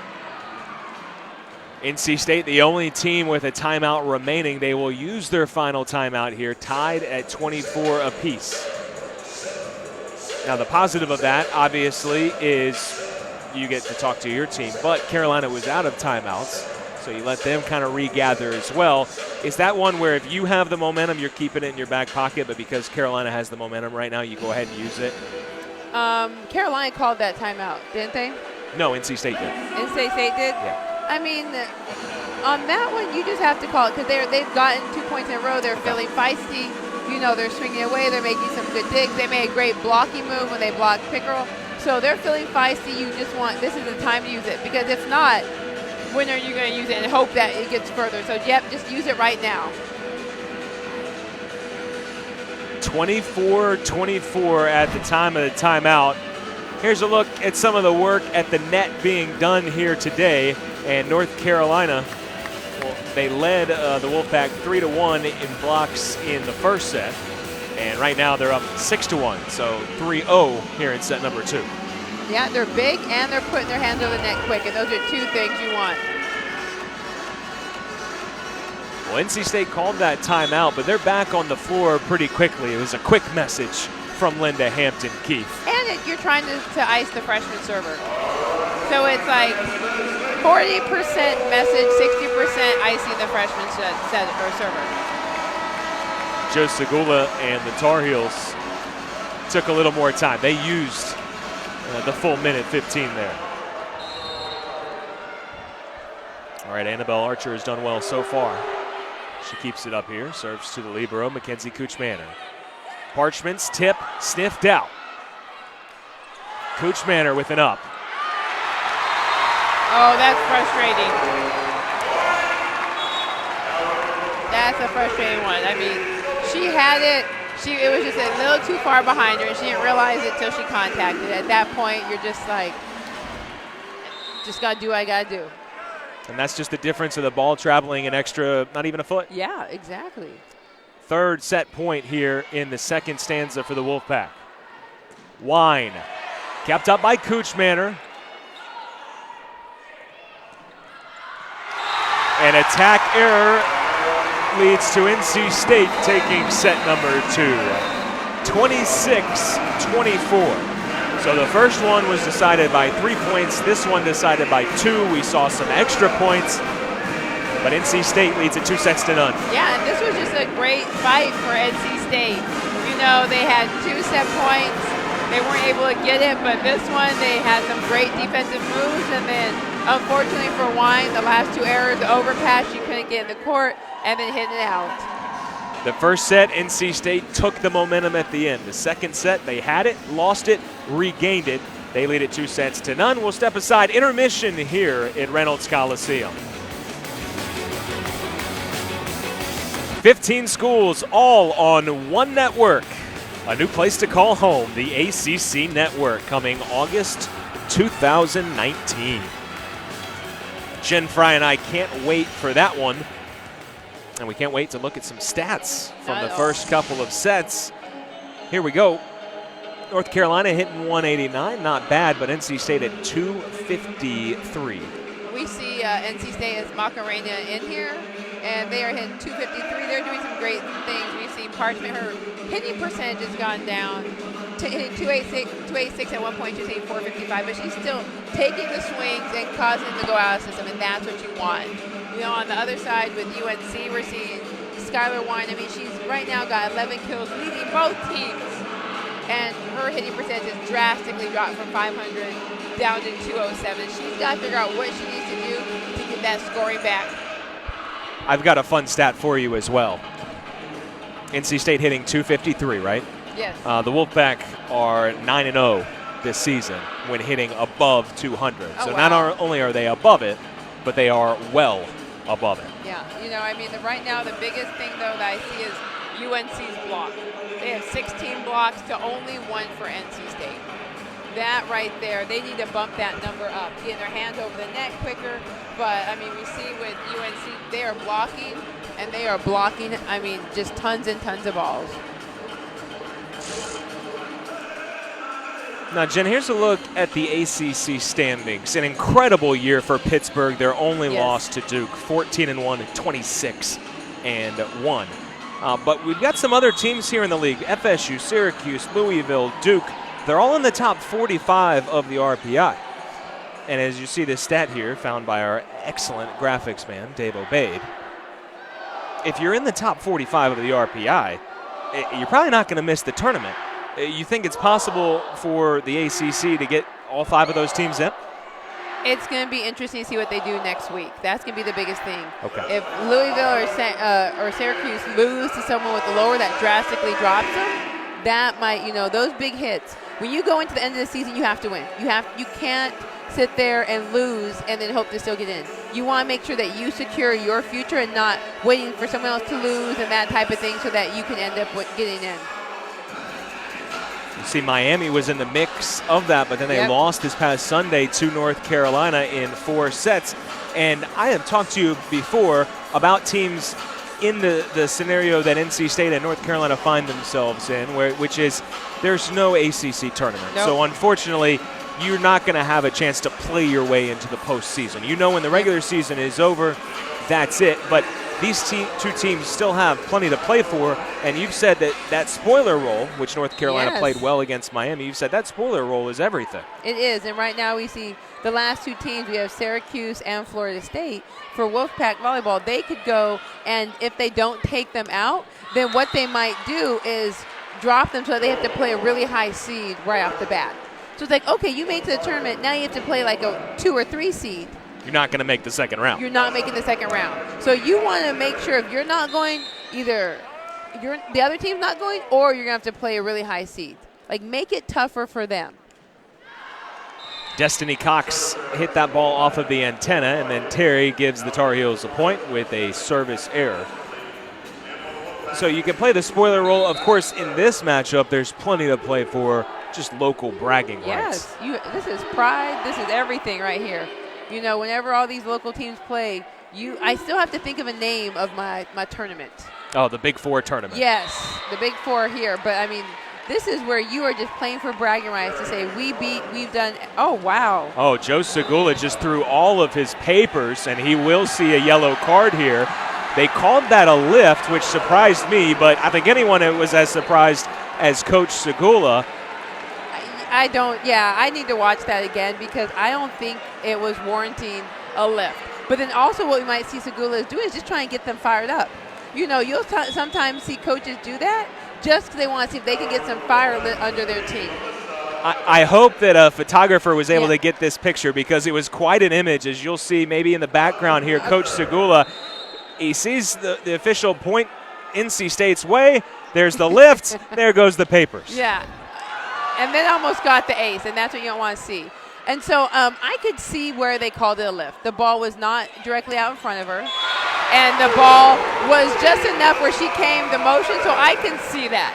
NC State, the only team with a timeout remaining. They will use their final timeout here, tied at 24 apiece. Now, the positive of that, obviously, is you get to talk to your team, but Carolina was out of timeouts, so you let them kind of regather as well. Is that one where if you have the momentum, you're keeping it in your back pocket, but because Carolina has the momentum right now, you go ahead and use it? Carolina called that timeout, didn't they? No, NC State did. NC State did? Yeah. I mean, on that one, you just have to call it because they've gotten 2 points in a row. They're feeling feisty. You know, they're swinging away. They're making some good digs. They made a great blocking move when they blocked Pickerel. So they're feeling feisty. You just want, this is the time to use it, because if not, when are you going to use it and hope that it gets further? So, yep, just use it right now. 24-24 at the time of the timeout. Here's a look at some of the work at the net being done here today. And North Carolina, well, they led the Wolfpack 3-1 in blocks in the first set. And right now they're up 6-1, so 3-0 here in set number 2. Yeah, they're big and they're putting their hands over the net quick, and those are 2 things you want. Well, NC State called that timeout, but they're back on the floor pretty quickly. It was a quick message from Linda Hampton-Keefe. And you're trying to ice the freshman server. So it's like 40% message, 60% icing the freshman server. Joe Segula and the Tar Heels took a little more time. They used the full minute 15 there. All right, Annabelle Archer has done well so far. She keeps it up here, serves to the libero, Mackenzie Cooch-Manor. Parchment's tip sniffed out. Cooch-Manor with an up. Oh, that's frustrating. That's a frustrating one. I mean, she had it. It was just a little too far behind her, and she didn't realize it until she contacted it. At that point, you're just like, just got to do what I got to do. And that's just the difference of the ball traveling an extra, not even a foot. Yeah, exactly. Third set point here in the second stanza for the Wolfpack. Wine, kept up by Cooch-Manor. An attack error leads to NC State taking set number 2, 26-24. So the first one was decided by 3 points. This one decided by 2. We saw some extra points, but NC State leads it 2-0. Yeah, and this was just a great fight for NC State. You know, they had 2 set points. They weren't able to get it, but this one, they had some great defensive moves, and then unfortunately for Wine, the last 2 errors, the overpass, she couldn't get in the court, and then hitting it out. The first set, NC State took the momentum at the end. The second set, they had it, lost it, regained it. They lead it 2-0. We'll step aside. Intermission here at Reynolds Coliseum. 15 schools all on one network. A new place to call home, the ACC Network, coming August 2019. Jen Fry and I can't wait for that one. And we can't wait to look at some stats from the first couple of sets. Here we go. North Carolina hitting 189, not bad, but NC State at 253. We see NC State as Macarena in here, and they are hitting 253. They're doing some great things. We've seen Parchment, her hitting percentage has gone down to hitting 286 at one point. She's hitting 455, but she's still taking the swings and causing them to go out of the system, and that's what you want. You know, on the other side with UNC, we're seeing Skylar Wine. I mean, she's right now got 11 kills, leading both teams and her hitting percentage has drastically dropped from 500 down to 207. She's got to figure out what she needs to do to get that scoring back. I've got a fun stat for you as well. NC State hitting 253, right? Yes. The Wolfpack are 9-0 this season when hitting above 200. Oh, so wow. not only are they above it, but they are well above it. Yeah, I mean, right now the biggest thing, though, that I see is UNC's block. They have 16 blocks to only 1 for NC State. That right there, they need to bump that number up, getting their hands over the net quicker. But, I mean, we see with UNC, they are blocking, and they are blocking, I mean, just tons and tons of balls. Now, Jen, here's a look at the ACC standings. An incredible year for Pittsburgh. Their only loss to Duke, 14-1, 26-1. But we've got some other teams here in the league. FSU, Syracuse, Louisville, Duke. They're all in the top 45 of the RPI. And as you see this stat here, found by our excellent graphics man, Dave Obeid, if you're in the top 45 of the RPI, you're probably not going to miss the tournament. You think it's possible for the ACC to get all 5 of those teams in? It's going to be interesting to see what they do next week. That's going to be the biggest thing. Okay. If Louisville or Syracuse lose to someone with the lower that drastically drops them, that might, those big hits. When you go into the end of the season, you have to win. You can't sit there and lose and then hope to still get in. You want to make sure that you secure your future and not waiting for someone else to lose and that type of thing so that you can end up getting in. You see, Miami was in the mix of that, but then they lost this past Sunday to North Carolina in 4 sets. And I have talked to you before about teams in the scenario that NC State and North Carolina find themselves in, which is there's no ACC tournament. Nope. So unfortunately, you're not going to have a chance to play your way into the postseason. When the regular season is over, that's it. But these 2 teams still have plenty to play for, and you've said that spoiler role, which North Carolina played well against Miami, you've said that spoiler role is everything. It is, and right now we see the last 2 teams, we have Syracuse and Florida State. For Wolfpack Volleyball, they could go, and if they don't take them out, then what they might do is drop them so that they have to play a really high seed right off the bat. So it's like, okay, you made it to the tournament, now you have to play like a 2 or 3 seed. You're not going to make the second round. You're not making the second round. So you want to make sure if you're not going, either the other team's not going or you're going to have to play a really high seed. Like, make it tougher for them. Destiny Cox hit that ball off of the antenna, and then Terry gives the Tar Heels a point with a service error. So you can play the spoiler role. Of course, in this matchup, there's plenty to play for, just local bragging rights. Yes, this is pride. This is everything right here. Whenever all these local teams play, I still have to think of a name of my tournament. Oh, the Big 4 tournament. Yes, the Big 4 here. But, I mean, this is where you are just playing for bragging rights to say, we've done, oh, wow. Oh, Joe Segula just threw all of his papers, and he will see a yellow card here. They called that a lift, which surprised me, but I think anyone was as surprised as Coach Segula. I need to watch that again because I don't think it was warranting a lift. But then also what we might see Segula is doing is just try and get them fired up. You'll sometimes see coaches do that just because they want to see if they can get some fire lit under their team. I hope that a photographer was able to get this picture because it was quite an image. As you'll see maybe in the background here, Coach Segula, he sees the official point NC State's way. There's the lift. There goes the papers. Yeah. And then almost got the ace, and that's what you don't want to see. And so I could see where they called it a lift. The ball was not directly out in front of her, and the ball was just enough where she came the motion, so I can see that.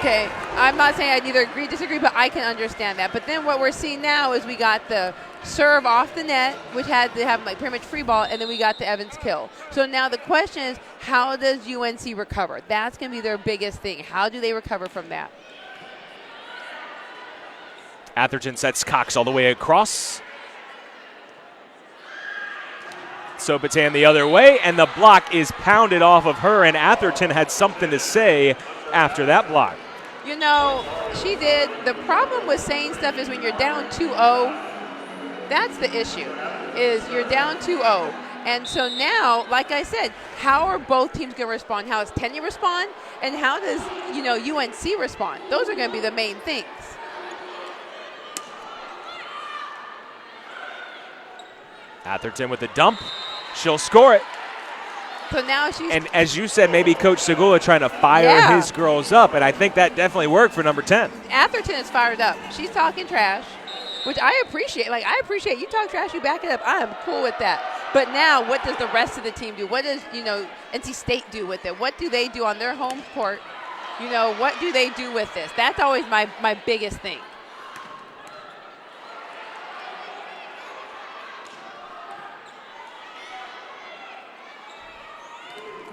Okay, I'm not saying I neither agree or disagree, but I can understand that. But then what we're seeing now is we got the serve off the net, which had to have like pretty much free ball, and then we got the Evans kill. So now the question is, how does UNC recover? That's going to be their biggest thing. How do they recover from that? Atherton sets Cox all the way across. Sopotan the other way, and the block is pounded off of her, and Atherton had something to say after that block. She did. The problem with saying stuff is when you're down 2-0, that's the issue, is you're down 2-0. And so now, like I said, how are both teams going to respond? How does Tenya respond? And how does, UNC respond? Those are going to be the main things. Atherton with the dump. She'll score it. So now she's... And as you said, maybe Coach Segula trying to fire his girls up, and I think that definitely worked for number 10. Atherton is fired up. She's talking trash, which I appreciate. Like, I appreciate you talk trash, you back it up. I am cool with that. But now what does the rest of the team do? What does, NC State do with it? What do they do on their home court? What do they do with this? That's always my biggest thing.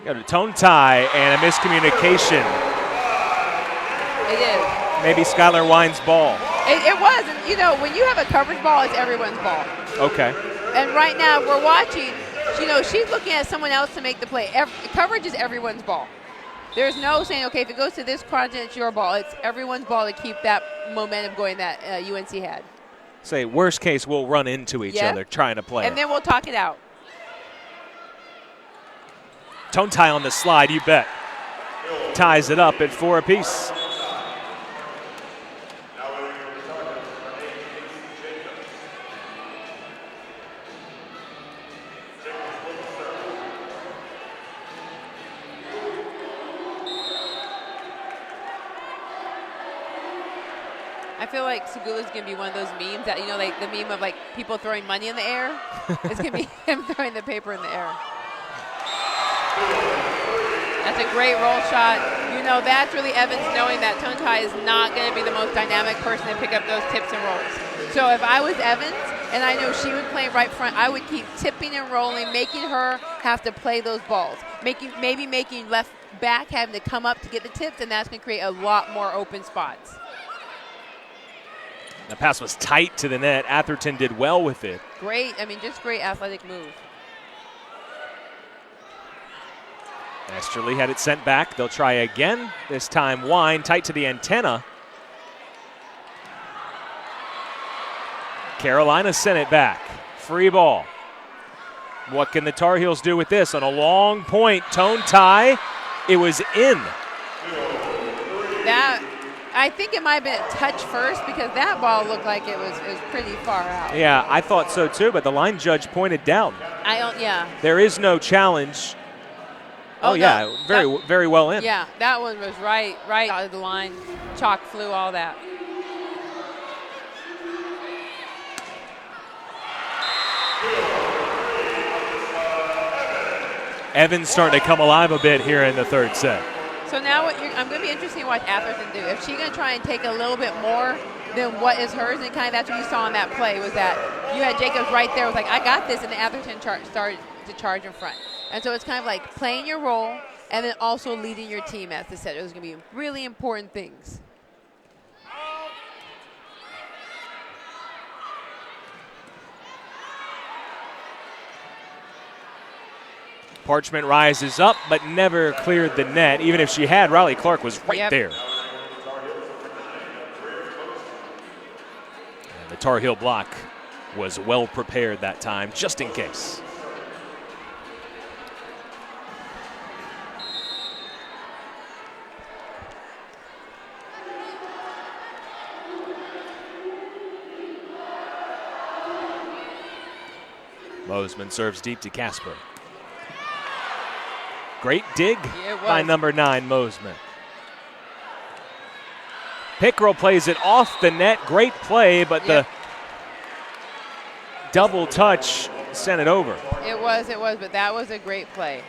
Got a tone tie and a miscommunication. It is. Maybe Skylar Wine's ball. It was. And, when you have a coverage ball, it's everyone's ball. Okay. And right now we're watching, she's looking at someone else to make the play. Coverage is everyone's ball. There's no saying, okay, if it goes to this quadrant, it's your ball. It's everyone's ball to keep that momentum going that UNC had. Say, worst case, we'll run into each other trying to play. And then we'll talk it out. Tone tie on the slide, you bet. Ties it up at 4 apiece. I feel like Segula's going to be one of those memes that, like the meme of like people throwing money in the air. It's going to be him throwing the paper in the air. That's a great roll shot. That's really Evans knowing that Tone Tie is not going to be the most dynamic person to pick up those tips and rolls. So if I was Evans and I know she would play right front, I would keep tipping and rolling, making her have to play those balls. Maybe making left back having to come up to get the tips, and that's going to create a lot more open spots. The pass was tight to the net. Atherton did well with it. Great. Just great athletic move. Esterly had it sent back. They'll try again. This time Wine tight to the antenna. Carolina sent it back. Free ball. What can the Tar Heels do with this? On a long point, tone tie. It was in. I think it might have been a touch first because that ball looked like it was pretty far out. Yeah, I thought so too, but the line judge pointed down. There is no challenge. Oh, yeah, no. very well in. Yeah, that one was right out of the line. Chalk flew, all that. Evans starting to come alive a bit here in the third set. So now I'm going to be interested to watch Atherton do. If she's going to try and take a little bit more than what is hers, and kind of that's what you saw in that play was that you had Jacobs right there was like, I got this, and Atherton started to charge in front. And so it's kind of like playing your role and then also leading your team as the set. Those are going to be really important things. Parchment rises up, but never cleared the net. Even if she had, Riley Clark was right there. And the Tar Heel block was well prepared that time, just in case. Mosman serves deep to Casper. Great dig by number 9, Mosman. Pickrell plays it off the net. Great play, but the double touch sent it over. It was, but that was a great play.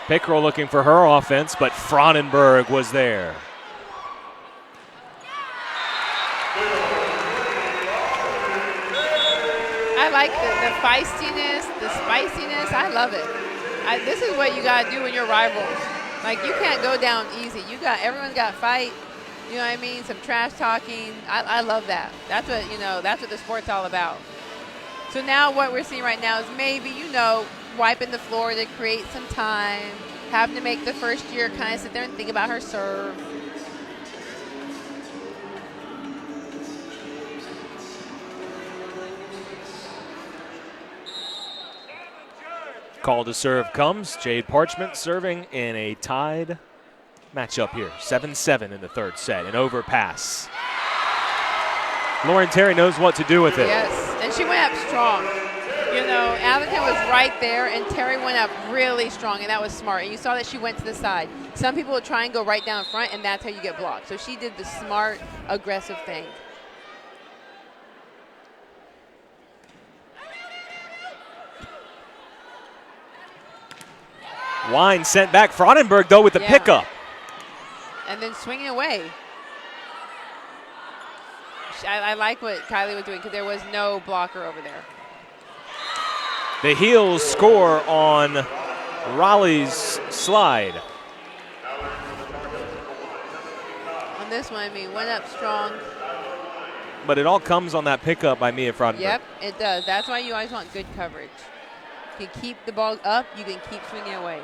Pickrell looking for her offense, but Franenberg was there. I like the feistiness, the spiciness. I love it. This is what you got to do when you're rivals. Like, you can't go down easy. Everyone's got to fight. You know what I mean? Some trash talking. I love that. That's what the sport's all about. So now what we're seeing right now is maybe, wiping the floor to create some time, having to make the first year kind of sit there and think about her serve. Call to serve comes. Jade Parchment serving in a tied matchup here. 7-7 in the third set. An overpass. Lauren Terry knows what to do with it. Yes, and she went up strong. Atherton was right there, and Terry went up really strong, and that was smart. And you saw that she went to the side. Some people would try and go right down front, and that's how you get blocked. So she did the smart, aggressive thing. Wine sent back. Fraudenberg, though, with the pickup. And then swinging away. I like what Kylie was doing because there was no blocker over there. The Heels score on Raleigh's slide. On this one, went up strong. But it all comes on that pickup by Mia Fraudenberg. Yep, it does. That's why you always want good coverage. You can keep the ball up, you can keep swinging away.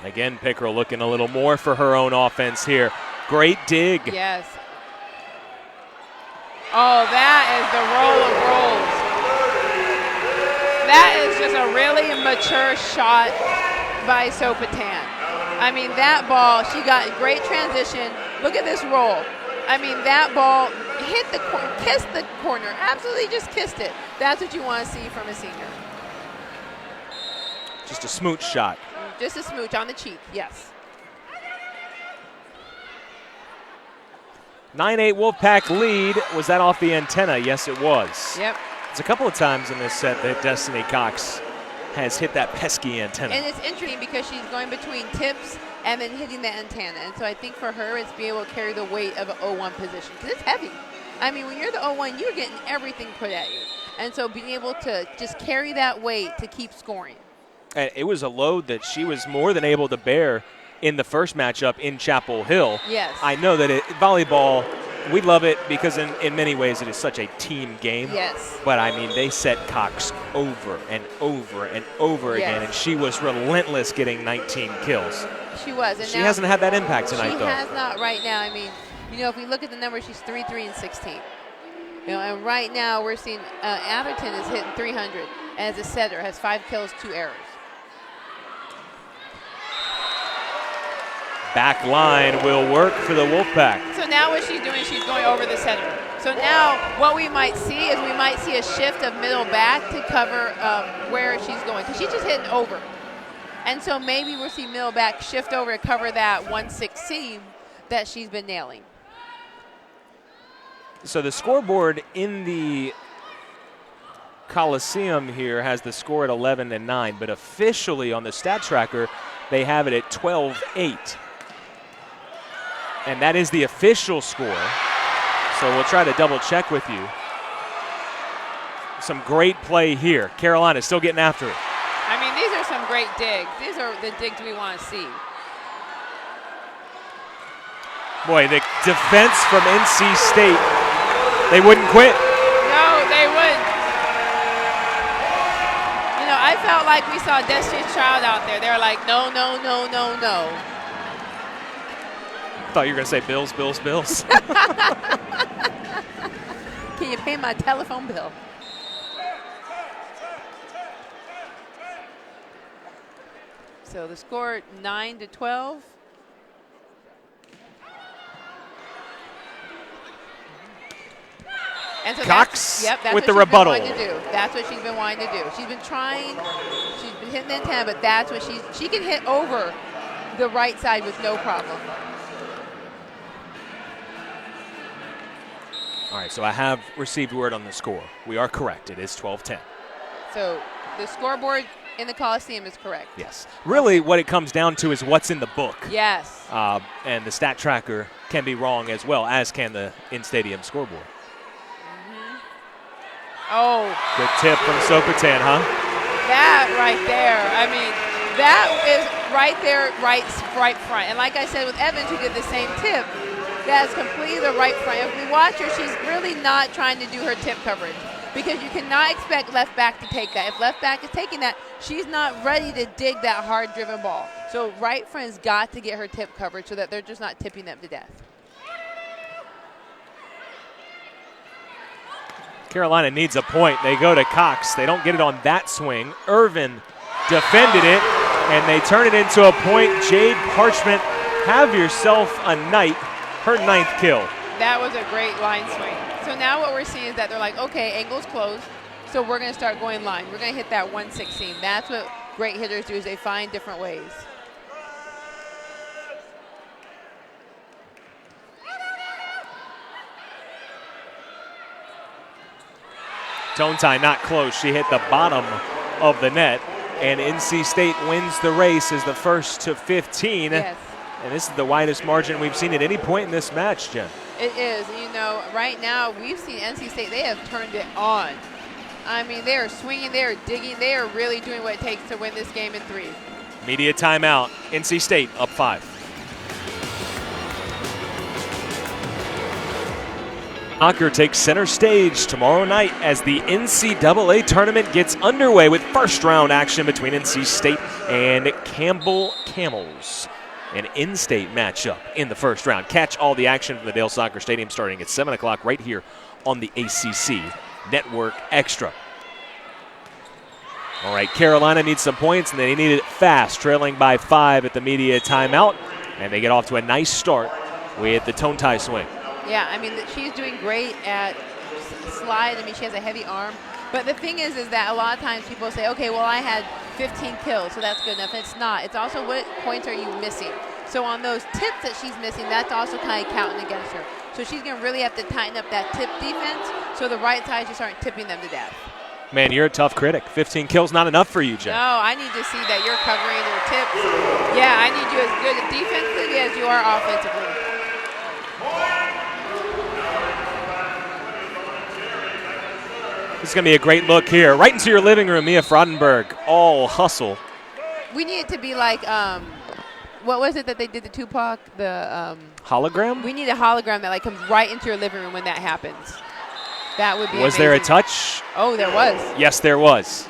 Again, Pickrell looking a little more for her own offense here. Great dig. Yes. Oh, that is the roll of rolls. That is just a really mature shot by Sopatan. That ball, she got great transition. Look at this roll. That ball hit the corner, kissed the corner, absolutely just kissed it. That's what you want to see from a senior. Just a smooch shot. Just a smooch on the cheek, yes. 9-8 Wolfpack lead. Was that off the antenna? Yes, it was. Yep. It's a couple of times in this set that Destiny Cox has hit that pesky antenna. And it's interesting because she's going between tips and then hitting the antenna. And so I think for her, it's being able to carry the weight of an 0-1 position because it's heavy. When you're the 0-1, you're getting everything put at you. And so being able to just carry that weight to keep scoring. And it was a load that she was more than able to bear in the first matchup in Chapel Hill. Yes. I know that volleyball, we love it because in many ways it is such a team game. Yes. But they set Cox over and over and over again, and she was relentless getting 19 kills. She was. And she hasn't had that impact tonight, though. She has not right now. If we look at the numbers, she's 3-3 and 16. And right now we're seeing Atherton is hitting 300 as a setter, has 5 kills, 2 errors. Back line will work for the Wolfpack. So now what she's doing, she's going over the center. So now what we might see is a shift of middle back to cover where she's going because she's just hitting over. And so maybe we'll see middle back shift over to cover that 1-6 seam that she's been nailing. So the scoreboard in the Coliseum here has the score at 11-9, but officially on the stat tracker, they have it at 12-8. And that is the official score. So we'll try to double check with you. Some great play here. Carolina still getting after it. These are some great digs. These are the digs we want to see. Boy, the defense from NC State, they wouldn't quit. No, they wouldn't. I felt like we saw Destiny's Child out there. They were like, no, no, no, no, no. Thought you were going to say Bills, Bills, Bills. Can you pay my telephone bill? So the score 9-12. And so Cox that's with the what she's rebuttal. Been wanting to do. That's what she's been wanting to do. She's been trying. She's been hitting the antenna, but that's what she can hit over the right side with no problem. All right, so I have received word on the score. We are correct. It is 12-10. So the scoreboard in the Coliseum is correct. Yes. Really, what it comes down to is what's in the book. Yes. And the stat tracker can be wrong as well, as can the in-stadium scoreboard. Oh. Good tip from Sopatan, huh? That right there. That is right there, right front. And like I said with Evans, who did the same tip, That's completely the right front. If we watch her, she's really not trying to do her tip coverage because you cannot expect left back to take that. If left back is taking that, she's not ready to dig that hard-driven ball. So right front has got to get her tip coverage so that they're just not tipping them to death. Carolina needs a point. They go to Cox. They don't get it on that swing. Irvin defended it, and they turn it into a point. Jade Parchment, have yourself a night, her 9th kill. That was a great line swing. So now what we're seeing is that they're like, okay, angle's closed, so we're going to start going line. We're going to hit that 116. That's what great hitters do, is they find different ways. Tontai not close. She hit the bottom of the net, and NC State wins the race as the first to 15. Yes. And this is the widest margin we've seen at any point in this match, Jen. It is. You know, right now we've seen NC State, they have turned it on. I mean, they are swinging, they are digging, they are really doing what it takes to win this game in 3. Media timeout. NC State up 5. Soccer takes center stage tomorrow night as the NCAA tournament gets underway with first-round action between NC State and Campbell Camels. An in-state matchup in the first round. Catch all the action from the Dale Soccer Stadium starting at 7 o'clock right here on the ACC Network Extra. All right, Carolina needs some points, and they need it fast, trailing by 5 at the media timeout. And they get off to a nice start with the Tontai swing. Yeah, I mean, she's doing great at slide. I mean, she has a heavy arm. But the thing is that a lot of times people say, okay, well, I had 15 kills, so that's good enough. It's not. It's also what points are you missing. So on those tips that she's missing, that's also kind of counting against her. So she's going to really have to tighten up that tip defense so the right side just aren't tipping them to death. Man, you're a tough critic. 15 kills, not enough for you, Jen. No, I need to see that you're covering their tips. Yeah, I need you as good defensively as you are offensively. This is going to be a great look here. Right into your living room, Mia Fraudenberg. All hustle. We need it to be like, what was it that they did to Tupac? The hologram? We need a hologram that like comes right into your living room when that happens. That would be Was amazing. there a touch? Oh, there was. Yes, there was.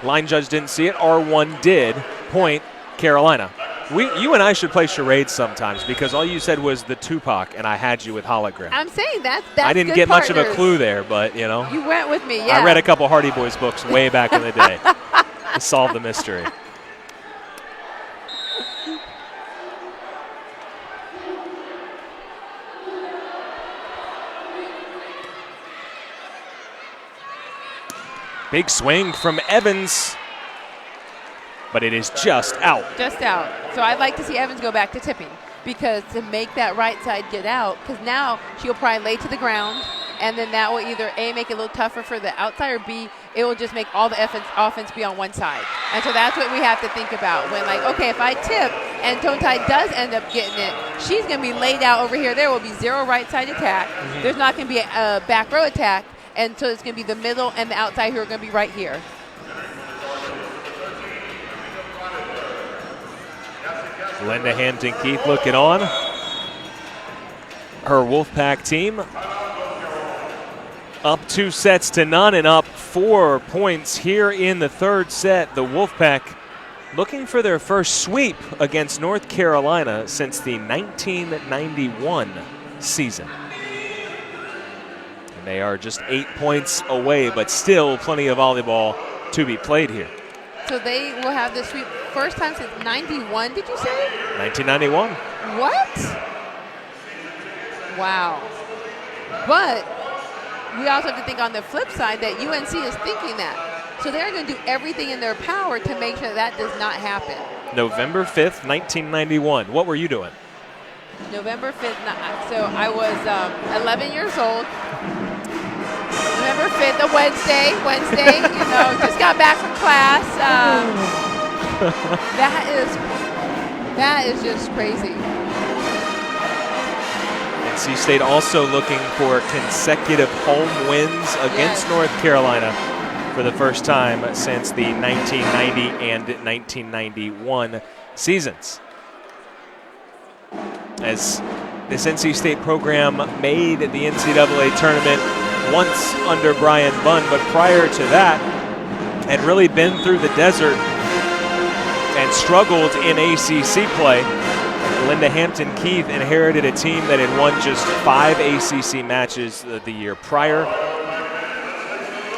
Line judge didn't see it. R1 did. Point, Carolina. You and I should play charades sometimes because all you said was the Tupac, and I had you with hologram. I'm saying that's I didn't good get partners. much of a clue there, but, you know. You went with me, yeah. I read a couple Hardy Boys books way back in the day to solve the mystery. Big swing from Evans, but it is just out. Just out. So I'd like to see Evans go back to tipping because to make that right side get out, because now she'll probably lay to the ground, and then that will either A, make it a little tougher for the outside, or B, it will just make all the offense be on one side. And so that's what we have to think about when, like, okay, if I tip and Tontai does end up getting it, she's going to be laid out over here. There will be zero right side attack. Mm-hmm. There's not going to be a back row attack. And so it's going to be the middle and the outside who are going to be right here. Linda Hampton-Keith looking on. Her Wolfpack team up 2-0 and up 4 points here in the third set. The Wolfpack looking for their first sweep against North Carolina since the 1991 season. They are just 8 points away, but still plenty of volleyball to be played here. So they will have the sweep first time since 91, did you say? 1991. What? Wow. But we also have to think on the flip side that UNC is thinking that. So they're going to do everything in their power to make sure that does not happen. November 5th, 1991. What were you doing? November 5th, so I was 11 years old. November 5th, a Wednesday, you know, just got back from class. That is just crazy. NC State also looking for consecutive home wins against North Carolina for the first time since the 1990 and 1991 seasons. as this NC State program made the NCAA tournament once under Brian Bunn, but prior to that had really been through the desert and struggled in ACC play. Linda Hampton-Keith inherited a team that had won just 5 ACC matches the year prior.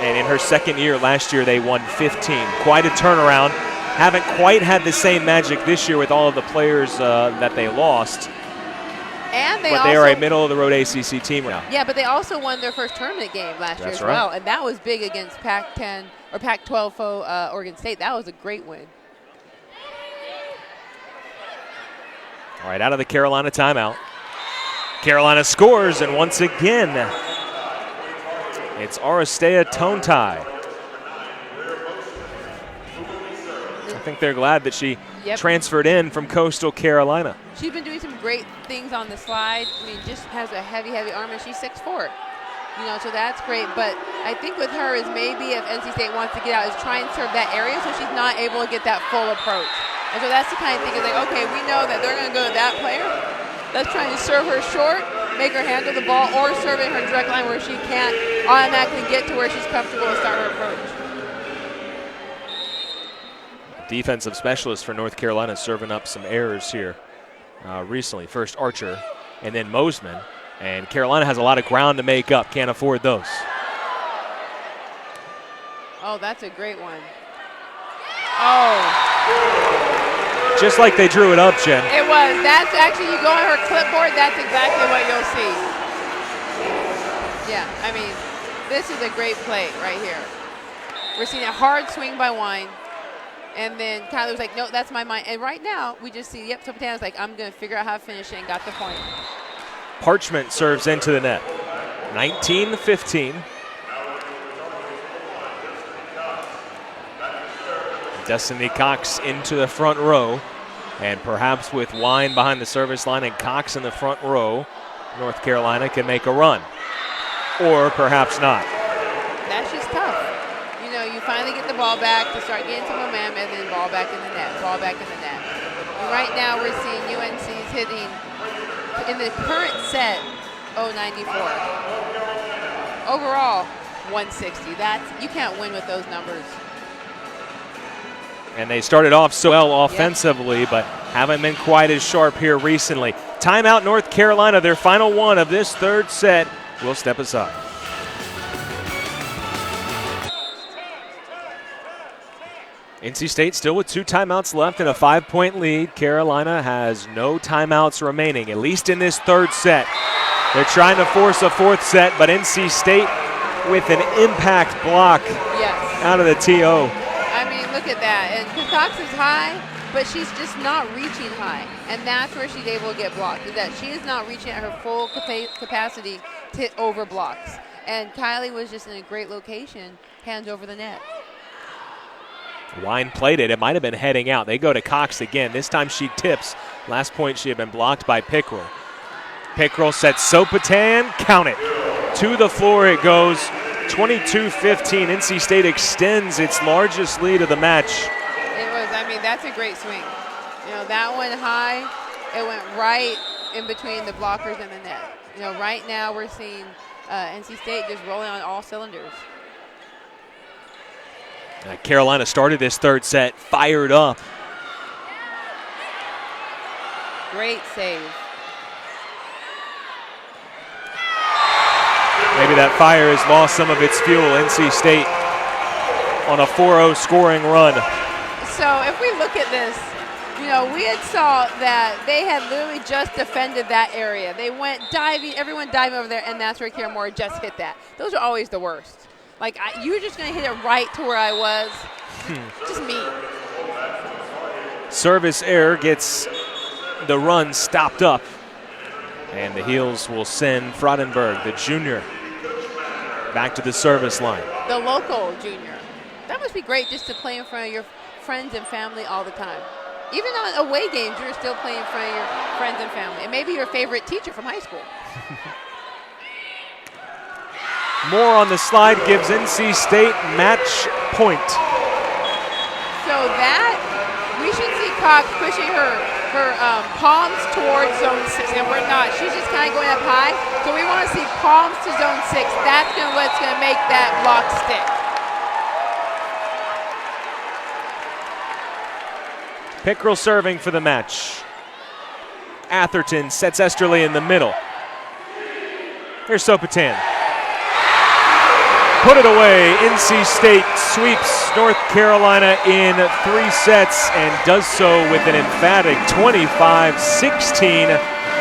And in her second year last year, they won 15. Quite a turnaround. Haven't quite had the same magic this year with all of the players that they lost. And but they are a middle-of-the-road ACC team now. Yeah, but they also won their first tournament game last year as well. And that was big against Pac-10 or Pac-12 foe Oregon State. That was a great win. All right, out of the Carolina timeout. Carolina scores, and once again, it's Aristea Tontai. I think they're glad that she transferred in from Coastal Carolina. She's been doing some great things on the slide. I mean, just has a heavy, heavy arm, and she's 6'4". You know, so that's great. But I think with her is maybe if NC State wants to get out, is try and serve that area so she's not able to get that full approach. And so that's the kind of thing is like, okay, we know that they're going to go to that player. Let's try and serve her short, make her handle the ball, or serve in her direct line where she can't automatically get to where she's comfortable to start her approach. Defensive specialist for North Carolina serving up some errors here recently. First Archer and then Mosman. And Carolina has a lot of ground to make up. Can't afford those. Oh, that's a great one. Oh. Just like they drew it up, Jen. It was. That's actually, you go on her clipboard, that's exactly what you'll see. Yeah, I mean, this is a great play right here. We're seeing a hard swing by Wine. And then Kyler was like, no, that's my mind. And right now, we just see, yep, Topatana's like, I'm going to figure out how to finish it and got the point. Parchment serves into the net. 19-15. Destiny Cox into the front row. And perhaps with Wine behind the service line and Cox in the front row, North Carolina can make a run. Or perhaps not. That's just tough. You know, you finally get the ball back to start getting some momentum and then ball back in the net, ball back in the net. And right now we're seeing UNC's hitting, in the current set, 094. Overall, 160. That's, you can't win with those numbers. And they started off so well offensively, but haven't been quite as sharp here recently. Timeout, North Carolina, their final one of this third set. We'll step aside. NC State still with 2 timeouts left and a 5-point lead. Carolina has no timeouts remaining, at least in this third set. They're trying to force a fourth set, but NC State with an impact block out of the TO. I mean, look at that. And Cox is high, but she's just not reaching high. And that's where she's able to get blocked, is that she is not reaching at her full capacity to hit over blocks. And Kylie was just in a great location, hands over the net. Wine played it. It might have been heading out. They go to Cox again. This time she tips. Last point she had been blocked by Pickrell. Pickrell sets Sopatan. Count it. To the floor it goes. 22-15. NC State extends its largest lead of the match. It was. I mean, that's a great swing. You know, that one high. It went right in between the blockers and the net. You know, right now we're seeing NC State just rolling on all cylinders. Carolina started this third set fired up. Great save. Maybe that fire has lost some of its fuel. NC State on a 4-0 scoring run. So if we look at this, you know, we had saw that they had literally just defended that area. They went diving, everyone diving over there, and that's where Kara Moore just hit that. Those are always the worst. Like, you're just going to hit it right to where I was. Just me. Service error gets the run stopped up. And the Heels will send Fraudenberg, the junior, back to the service line. The local junior. That must be great just to play in front of your friends and family all the time. Even on away games, you're still playing in front of your friends and family. And maybe your favorite teacher from high school. Moore on the slide gives NC State match point. So that, we should see Cox pushing her her palms towards zone 6, and we're not. She's just kind of going up high, so we want to see palms to zone 6. That's what's going to make that block stick. Pickrell serving for the match. Atherton sets Esterly in the middle. Here's Sopotan. Put it away. NC State sweeps North Carolina in 3 sets and does so with an emphatic 25-16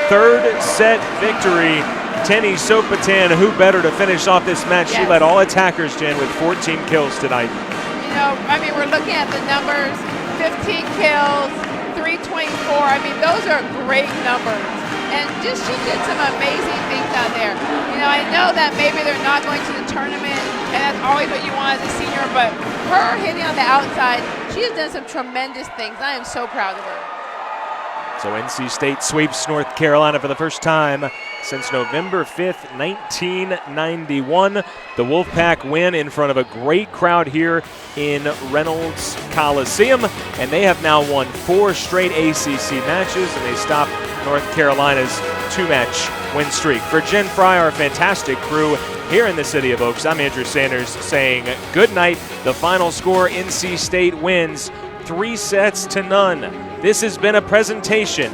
third set victory. Tenny Sopotan, who better to finish off this match? Yes. She led all attackers, Jen, with 14 kills tonight. You know, I mean, we're looking at the numbers, 15 kills, 324. I mean, those are great numbers. And just she did some amazing things out there. You know, I know that maybe they're not going to the tournament, and that's always what you want as a senior, but her hitting on the outside, she has done some tremendous things. I am so proud of her. So NC State sweeps North Carolina for the first time since November 5th, 1991. The Wolfpack win in front of a great crowd here in Reynolds Coliseum, and they have now won 4 straight ACC matches, and they stop North Carolina's 2-match win streak. For Jen Fry, our fantastic crew here in the city of Oaks, I'm Andrew Sanders saying good night. The final score, NC State wins 3 sets to none. This has been a presentation